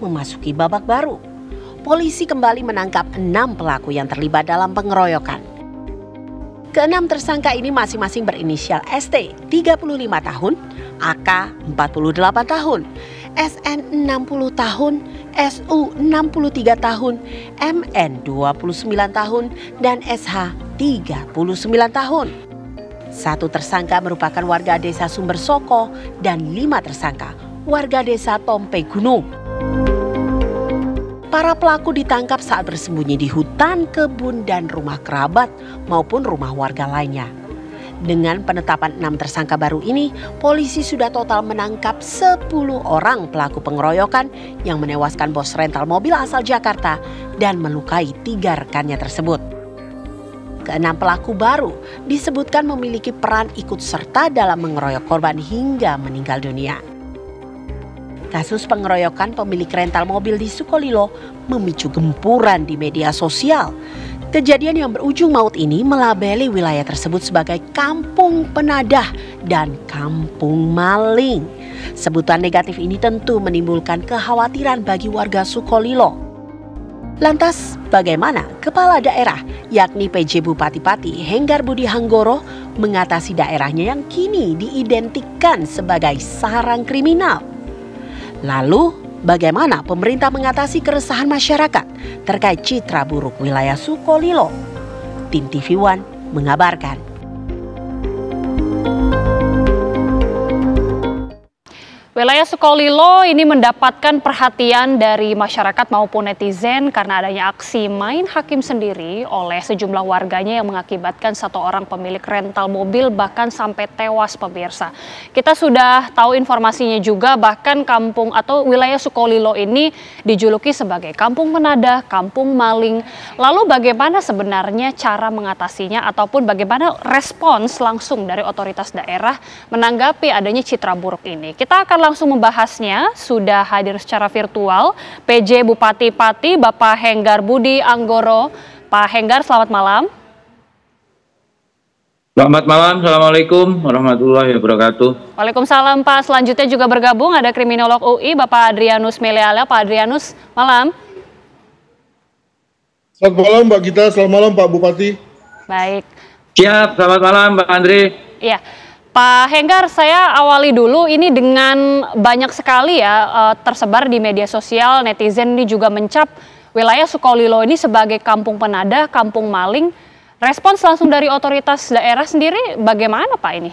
memasuki babak baru. Polisi kembali menangkap 6 pelaku yang terlibat dalam pengeroyokan. Keenam tersangka ini masing-masing berinisial ST 35 tahun, AK 48 tahun, SN 60 tahun, SU 63 tahun, MN 29 tahun, dan SH 39 tahun. 1 tersangka merupakan warga desa Sumber Soko dan 5 tersangka warga desa Tompe Gunung. Para pelaku ditangkap saat bersembunyi di hutan, kebun, dan rumah kerabat maupun rumah warga lainnya. Dengan penetapan 6 tersangka baru ini, polisi sudah total menangkap 10 orang pelaku pengeroyokan yang menewaskan bos rental mobil asal Jakarta dan melukai 3 rekannya tersebut. Keenam pelaku baru disebutkan memiliki peran ikut serta dalam mengeroyok korban hingga meninggal dunia. Kasus pengeroyokan pemilik rental mobil di Sukolilo memicu gempuran di media sosial. Kejadian yang berujung maut ini melabeli wilayah tersebut sebagai kampung penadah dan kampung maling. Sebutan negatif ini tentu menimbulkan kekhawatiran bagi warga Sukolilo. Lantas bagaimana Kepala Daerah yakni PJ Bupati Pati Henggar Budi Hanggoro mengatasi daerahnya yang kini diidentikan sebagai sarang kriminal? Lalu bagaimana pemerintah mengatasi keresahan masyarakat terkait citra buruk wilayah Sukolilo? Tim TV One mengabarkan. Wilayah Sukolilo ini mendapatkan perhatian dari masyarakat maupun netizen karena adanya aksi main hakim sendiri oleh sejumlah warganya yang mengakibatkan 1 orang pemilik rental mobil bahkan sampai tewas pemirsa. Kita sudah tahu informasinya juga, bahkan kampung atau wilayah Sukolilo ini dijuluki sebagai kampung penadah, kampung maling. Lalu bagaimana sebenarnya cara mengatasinya ataupun bagaimana respons langsung dari otoritas daerah menanggapi adanya citra buruk ini? Kita akan langsung membahasnya. Sudah hadir secara virtual PJ Bupati Pati Bapak Henggar Budi Hanggoro. Pak Henggar, selamat malam. Selamat malam, Assalamualaikum warahmatullahi wabarakatuh. Waalaikumsalam Pak. Selanjutnya juga bergabung ada kriminolog UI Bapak Adrianus Meliala. Pak Adrianus, malam. Selamat malam Mbak Gita, selamat malam Pak Bupati. Baik. Siap, selamat malam Mbak Andri. Iya. Pak Henggar, saya awali dulu ini dengan banyak sekali ya tersebar di media sosial, netizen ini juga mencap wilayah Sukolilo ini sebagai kampung penadah, kampung maling. Respons langsung dari otoritas daerah sendiri bagaimana Pak ini?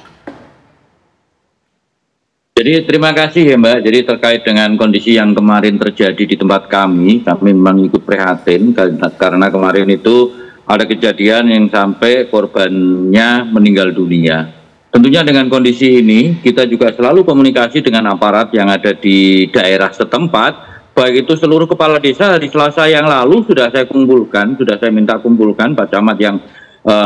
Jadi terima kasih ya Mbak. Jadi terkait dengan kondisi yang kemarin terjadi di tempat kami memang ikut prihatin karena kemarin itu ada kejadian yang sampai korbannya meninggal dunia. Tentunya dengan kondisi ini kita juga selalu komunikasi dengan aparat yang ada di daerah setempat, baik itu seluruh kepala desa. Hari Selasa yang lalu sudah saya minta kumpulkan Pak Camat yang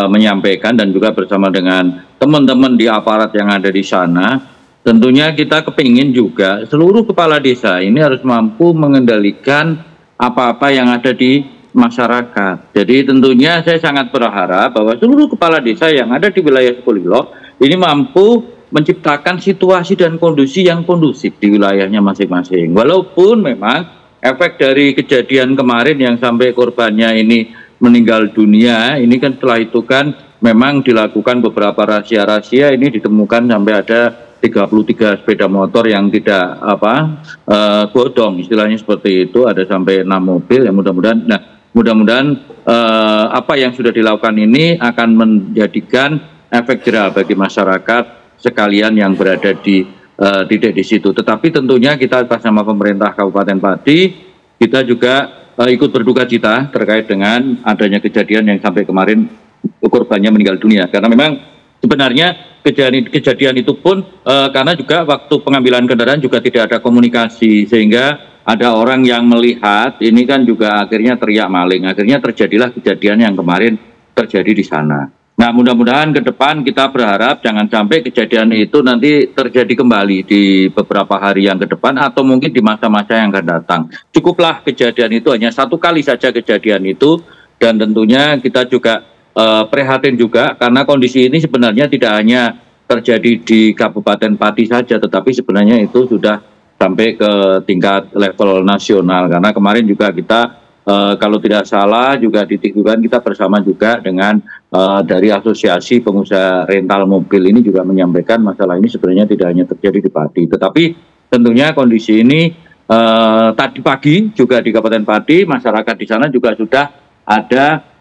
menyampaikan dan juga bersama dengan teman-teman di aparat yang ada di sana. Tentunya kita kepingin juga seluruh kepala desa ini harus mampu mengendalikan apa-apa yang ada di masyarakat. Jadi tentunya saya sangat berharap bahwa seluruh kepala desa yang ada di wilayah Sukolilo ini mampu menciptakan situasi dan kondisi yang kondusif di wilayahnya masing-masing. Walaupun memang efek dari kejadian kemarin yang sampai korbannya ini meninggal dunia, ini kan setelah itu kan memang dilakukan beberapa rahasia-rahasia, ini ditemukan sampai ada 33 sepeda motor yang tidak bodong, istilahnya seperti itu, ada sampai 6 mobil. Yang mudah-mudahan apa yang sudah dilakukan ini akan menjadikan efek jerah bagi masyarakat sekalian yang berada di titik di situ. Tetapi tentunya kita atas nama pemerintah Kabupaten Pati, kita juga ikut berduka cita terkait dengan adanya kejadian yang sampai kemarin korbannya meninggal dunia. Karena memang sebenarnya kejadian itu pun karena juga waktu pengambilan kendaraan juga tidak ada komunikasi, sehingga ada orang yang melihat ini kan juga akhirnya teriak maling, akhirnya terjadilah kejadian yang kemarin terjadi di sana. Nah, mudah-mudahan ke depan kita berharap jangan sampai kejadian itu nanti terjadi kembali di beberapa hari yang ke depan atau mungkin di masa-masa yang akan datang. Cukuplah kejadian itu hanya satu kali saja kejadian itu, dan tentunya kita juga prihatin juga karena kondisi ini sebenarnya tidak hanya terjadi di Kabupaten Pati saja, tetapi sebenarnya itu sudah sampai ke tingkat level nasional. Karena kemarin juga kita kalau tidak salah juga ditikukan kita bersama juga dengan dari Asosiasi Pengusaha Rental Mobil ini juga menyampaikan masalah ini sebenarnya tidak hanya terjadi di Pati, tetapi tentunya kondisi ini tadi pagi juga di Kabupaten Pati masyarakat di sana juga sudah ada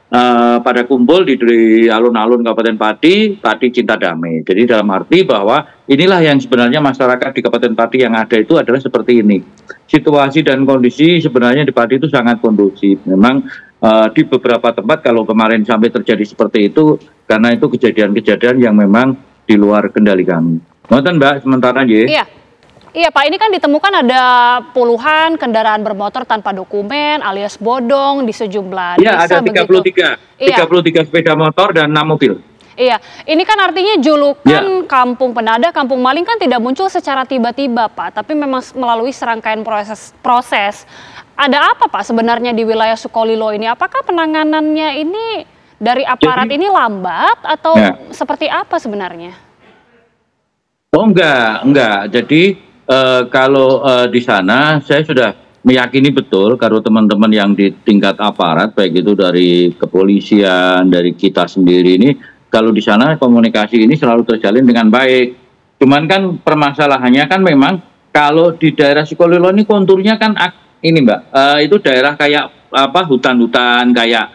pada kumpul di alun-alun Kabupaten Pati Cinta Damai. Jadi dalam arti bahwa inilah yang sebenarnya masyarakat di Kabupaten Pati yang ada itu adalah seperti ini. Situasi dan kondisi sebenarnya di Pati itu sangat kondusif. Memang di beberapa tempat kalau kemarin sampai terjadi seperti itu, karena itu kejadian-kejadian yang memang di luar kendali kami. Nonton Mbak, sementara aja. Iya Pak, ini kan ditemukan ada puluhan kendaraan bermotor tanpa dokumen alias bodong di sejumlah desa. Iya, ada 33 sepeda motor dan 6 mobil. Iya, ini kan artinya julukan Kampung Penada, Kampung Maling kan tidak muncul secara tiba-tiba Pak, tapi memang melalui serangkaian proses. Ada apa Pak sebenarnya di wilayah Sukolilo ini? Apakah penanganannya ini dari aparat ini lambat atau seperti apa sebenarnya? Oh enggak. Jadi kalau di sana saya sudah meyakini betul kalau teman-teman yang di tingkat aparat baik itu dari kepolisian, dari kita sendiri ini, kalau di sana komunikasi ini selalu terjalin dengan baik. Cuman kan permasalahannya kan memang kalau di daerah Sukolilo ini konturnya kan ini Mbak, itu daerah kayak hutan-hutan kayak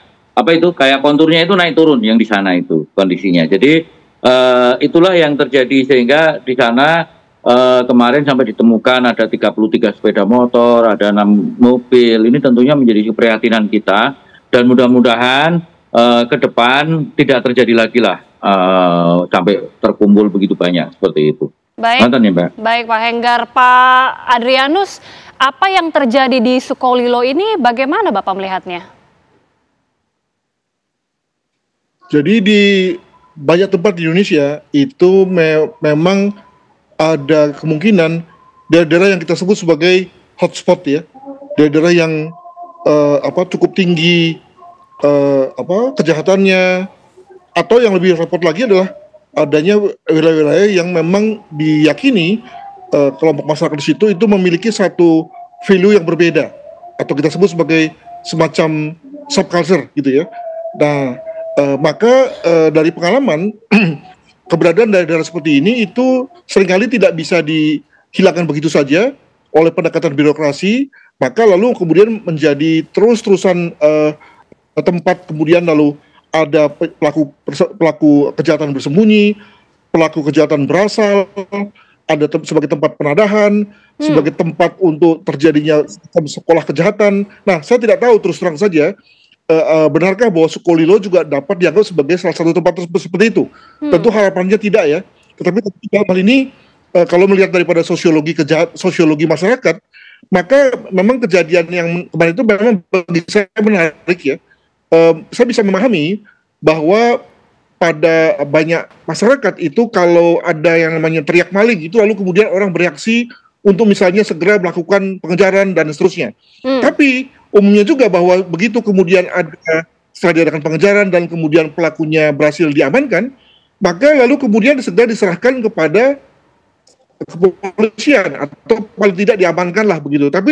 konturnya itu naik turun yang di sana itu kondisinya. Jadi itulah yang terjadi sehingga di sana kemarin sampai ditemukan ada 33 sepeda motor, ada 6 mobil. Ini tentunya menjadi keprihatinan kita dan mudah-mudahan ke depan tidak terjadi lagi lah sampai terkumpul begitu banyak seperti itu. Baik, ya, Mbak. Baik Pak Henggar. Pak Adrianus, apa yang terjadi di Sukolilo ini bagaimana Bapak melihatnya? Jadi di banyak tempat di Indonesia itu memang ada kemungkinan daerah-daerah yang kita sebut sebagai hotspot ya, daerah-daerah yang cukup tinggi kejahatannya, atau yang lebih repot lagi adalah adanya wilayah-wilayah yang memang diyakini kelompok masyarakat di situ itu memiliki satu value yang berbeda atau kita sebut sebagai semacam subculture gitu ya. Nah, maka dari pengalaman keberadaan daerah-daerah seperti ini itu seringkali tidak bisa dihilangkan begitu saja oleh pendekatan birokrasi, maka lalu kemudian menjadi terus-terusan tempat kemudian lalu ada pelaku kejahatan bersembunyi, pelaku kejahatan berasal, ada sebagai tempat penadahan, sebagai tempat untuk terjadinya sekolah kejahatan. Nah, saya tidak tahu terus terang saja, benarkah bahwa Sukolilo juga dapat dianggap sebagai salah satu tempat seperti itu? Tentu harapannya tidak ya. Tetapi dalam hal ini, kalau melihat daripada sosiologi masyarakat, maka memang kejadian yang kemarin itu memang bagi saya menarik ya. Saya bisa memahami bahwa pada banyak masyarakat itu kalau ada yang namanya teriak maling itu lalu kemudian orang bereaksi untuk misalnya segera melakukan pengejaran dan seterusnya. Tapi umumnya juga bahwa begitu kemudian setelah diadakan pengejaran dan kemudian pelakunya berhasil diamankan, maka lalu kemudian segera diserahkan kepada kepolisian atau paling tidak diamankan lah begitu. Tapi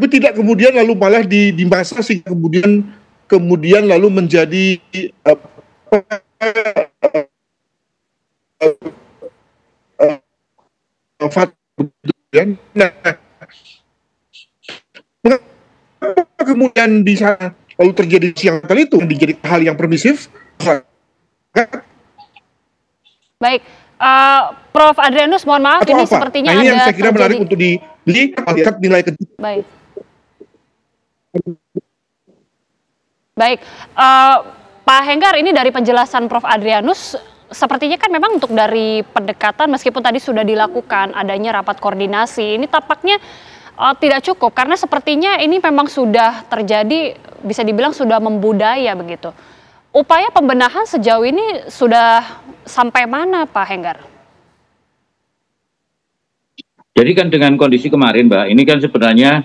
tidak kemudian lalu malah dimasa sehingga kemudian lalu menjadi nah, kemudian bisa lalu terjadi siang kali itu menjadi hal yang permisif. Baik, Prof. Adrianus, mohon maaf, ini sepertinya ini ada yang saya kira menarik untuk dilihat nilai kecil. Baik, Pak Henggar, ini dari penjelasan Prof. Adrianus, sepertinya kan memang untuk dari pendekatan meskipun tadi sudah dilakukan adanya rapat koordinasi, ini tampaknya tidak cukup karena sepertinya ini memang sudah terjadi, bisa dibilang sudah membudaya begitu. Upaya pembenahan sejauh ini sudah sampai mana, Pak Henggar? Jadi kan dengan kondisi kemarin, Mbak, ini kan sebenarnya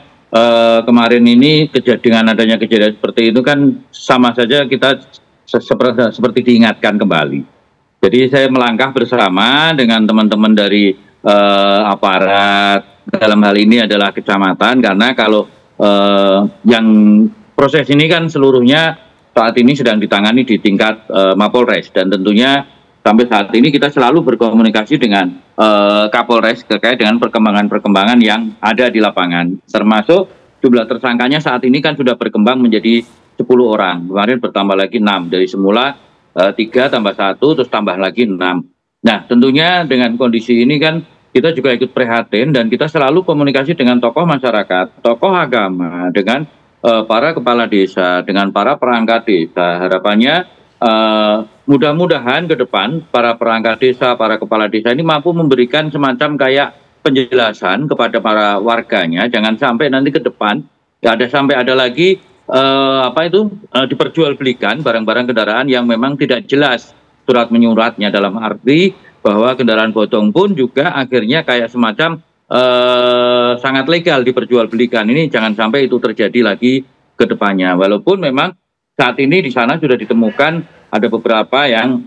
kemarin ini dengan adanya kejadian seperti itu kan sama saja kita seperti diingatkan kembali. Jadi saya melangkah bersama dengan teman-teman dari aparat, dalam hal ini adalah kecamatan, karena kalau yang proses ini kan seluruhnya saat ini sedang ditangani di tingkat Mapolres, dan tentunya sampai saat ini kita selalu berkomunikasi dengan Kapolres terkait dengan perkembangan-perkembangan yang ada di lapangan, termasuk jumlah tersangkanya saat ini kan sudah berkembang menjadi 10 orang, kemarin bertambah lagi 6, dari semula 3 tambah 1 terus tambah lagi 6. Nah, tentunya dengan kondisi ini kan kita juga ikut prihatin dan kita selalu komunikasi dengan tokoh masyarakat, tokoh agama, dengan para kepala desa, dengan para perangkat desa. Harapannya mudah-mudahan ke depan para perangkat desa, para kepala desa ini mampu memberikan semacam kayak penjelasan kepada para warganya, jangan sampai nanti ke depan ada lagi diperjualbelikan barang-barang kendaraan yang memang tidak jelas surat menyuratnya, dalam arti bahwa kendaraan bodong pun juga akhirnya kayak semacam sangat legal diperjualbelikan. Ini jangan sampai itu terjadi lagi ke depannya. Walaupun memang saat ini di sana sudah ditemukan ada beberapa yang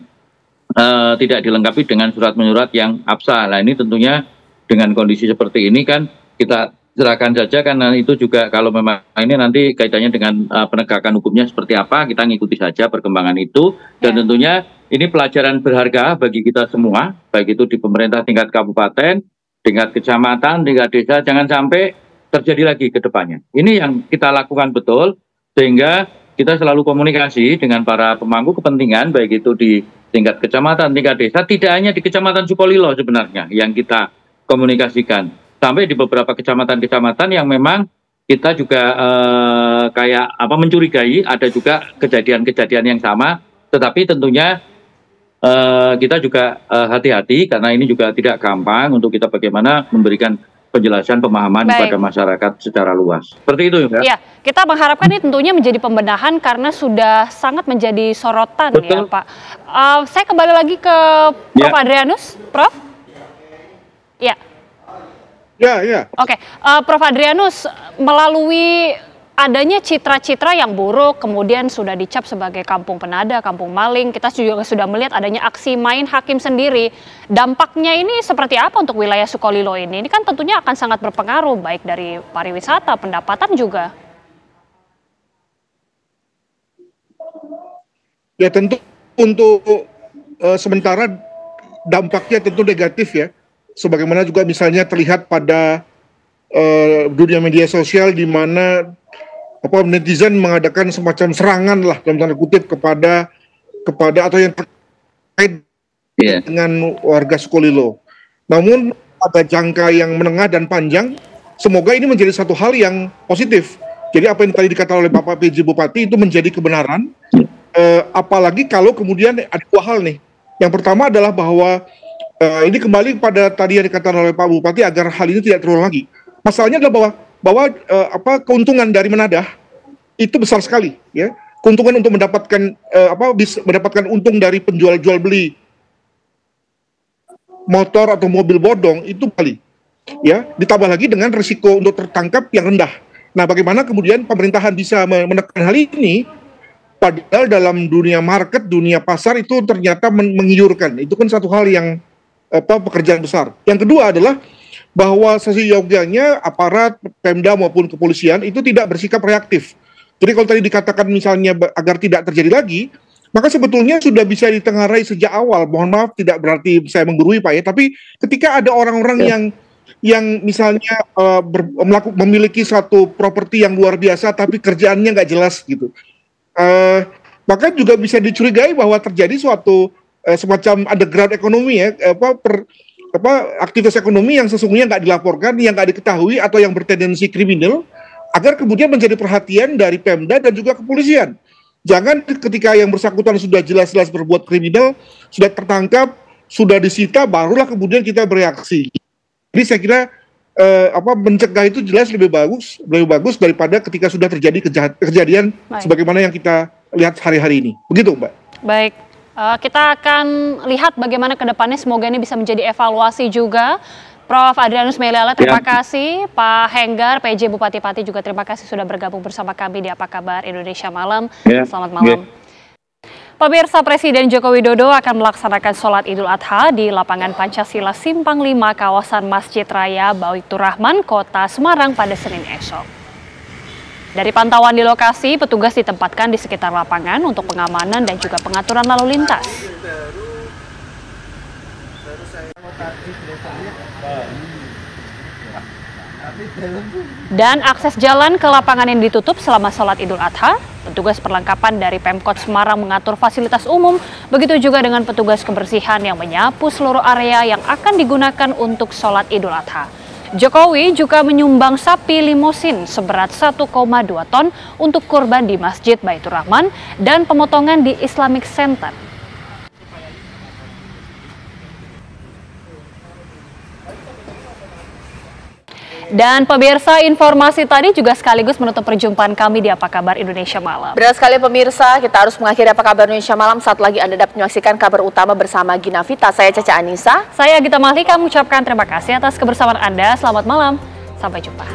tidak dilengkapi dengan surat menyurat yang absah. Nah, ini tentunya dengan kondisi seperti ini kan kita serahkan saja, karena itu juga kalau memang ini nanti kaitannya dengan penegakan hukumnya seperti apa, kita ngikuti saja perkembangan itu. Dan tentunya ini pelajaran berharga bagi kita semua, baik itu di pemerintah tingkat kabupaten, tingkat kecamatan, tingkat desa, jangan sampai terjadi lagi ke depannya. Ini yang kita lakukan betul, sehingga kita selalu komunikasi dengan para pemangku kepentingan, baik itu di tingkat kecamatan, tingkat desa, tidak hanya di Kecamatan Sukolilo sebenarnya yang kita komunikasikan, sampai di beberapa kecamatan-kecamatan yang memang kita juga mencurigai ada juga kejadian-kejadian yang sama, tetapi tentunya kita juga hati-hati karena ini juga tidak gampang untuk kita bagaimana memberikan penjelasan pemahaman kepada masyarakat secara luas. Seperti itu ya. Iya, kita mengharapkan ini tentunya menjadi pembenahan karena sudah sangat menjadi sorotan. Betul. Ya Pak. Saya kembali lagi ke Prof. Adrianus, Prof. Ya. Ya. Oke, Prof. Adrianus, melalui adanya citra-citra yang buruk, kemudian sudah dicap sebagai kampung penada, kampung maling, kita juga sudah melihat adanya aksi main hakim sendiri. Dampaknya ini seperti apa untuk wilayah Sukolilo ini? Ini kan tentunya akan sangat berpengaruh, baik dari pariwisata, pendapatan juga. Ya tentu untuk sementara dampaknya tentu negatif ya. Sebagaimana juga misalnya terlihat pada dunia media sosial di mana netizen mengadakan semacam serangan lah dalam tanda kutip kepada atau yang terkait dengan warga Sukolilo. Namun pada jangka yang menengah dan panjang, semoga ini menjadi satu hal yang positif. Jadi apa yang tadi dikatakan oleh Bapak PJ Bupati itu menjadi kebenaran. Apalagi kalau kemudian ada dua hal nih. Yang pertama adalah bahwa ini kembali pada tadi yang dikatakan oleh Pak Bupati agar hal ini tidak terulang lagi. Masalahnya adalah bahwa keuntungan dari menadah itu besar sekali, ya. Keuntungan untuk mendapatkan mendapatkan untung dari penjual jual beli motor atau mobil bodong itu kali, ya. Ditambah lagi dengan risiko untuk tertangkap yang rendah. Nah, bagaimana kemudian pemerintahan bisa menekan hal ini? Padahal dalam dunia market, dunia pasar itu ternyata menggiurkan. Itu kan satu hal yang pekerjaan besar. Yang kedua adalah bahwa seyogyanya aparat Pemda maupun kepolisian itu tidak bersikap reaktif. Jadi kalau tadi dikatakan misalnya agar tidak terjadi lagi, maka sebetulnya sudah bisa ditengarai sejak awal. Mohon maaf tidak berarti saya menggurui Pak ya, tapi ketika ada orang-orang yang misalnya memiliki satu properti yang luar biasa tapi kerjaannya nggak jelas gitu, maka juga bisa dicurigai bahwa terjadi suatu semacam underground ekonomi ya, aktivitas ekonomi yang sesungguhnya nggak dilaporkan, yang nggak diketahui atau yang bertendensi kriminal, agar kemudian menjadi perhatian dari Pemda dan juga kepolisian. Jangan ketika yang bersangkutan sudah jelas-jelas berbuat kriminal, sudah tertangkap, sudah disita, barulah kemudian kita bereaksi. Jadi saya kira mencegah itu jelas lebih bagus daripada ketika sudah terjadi kejadian sebagaimana yang kita lihat hari-hari ini. Begitu, Mbak. Baik. Kita akan lihat bagaimana ke depannya, semoga ini bisa menjadi evaluasi juga. Prof. Adrianus Meliala, terima kasih. Pak Henggar, PJ Bupati Pati juga terima kasih sudah bergabung bersama kami di Apa Kabar Indonesia Malam. Selamat malam. Pemirsa, Presiden Joko Widodo akan melaksanakan sholat Idul Adha di lapangan Pancasila Simpang 5 kawasan Masjid Raya Baitur Rahman, Kota Semarang pada Senin esok. Dari pantauan di lokasi, petugas ditempatkan di sekitar lapangan untuk pengamanan dan juga pengaturan lalu lintas. Dan akses jalan ke lapangan yang ditutup selama sholat Idul Adha. Petugas perlengkapan dari Pemkot Semarang mengatur fasilitas umum, begitu juga dengan petugas kebersihan yang menyapu seluruh area yang akan digunakan untuk sholat Idul Adha. Jokowi juga menyumbang sapi limosin seberat 1,2 ton untuk kurban di Masjid Baitur Rahman dan pemotongan di Islamic Center. Dan pemirsa, informasi tadi juga sekaligus menutup perjumpaan kami di Apa Kabar Indonesia Malam. Benar sekali pemirsa, kita harus mengakhiri Apa Kabar Indonesia Malam. Saat lagi Anda dapat menyaksikan kabar utama bersama Gina Vita. Saya Caca Anissa. Saya Gita Mahlika mengucapkan terima kasih atas kebersamaan Anda. Selamat malam, sampai jumpa.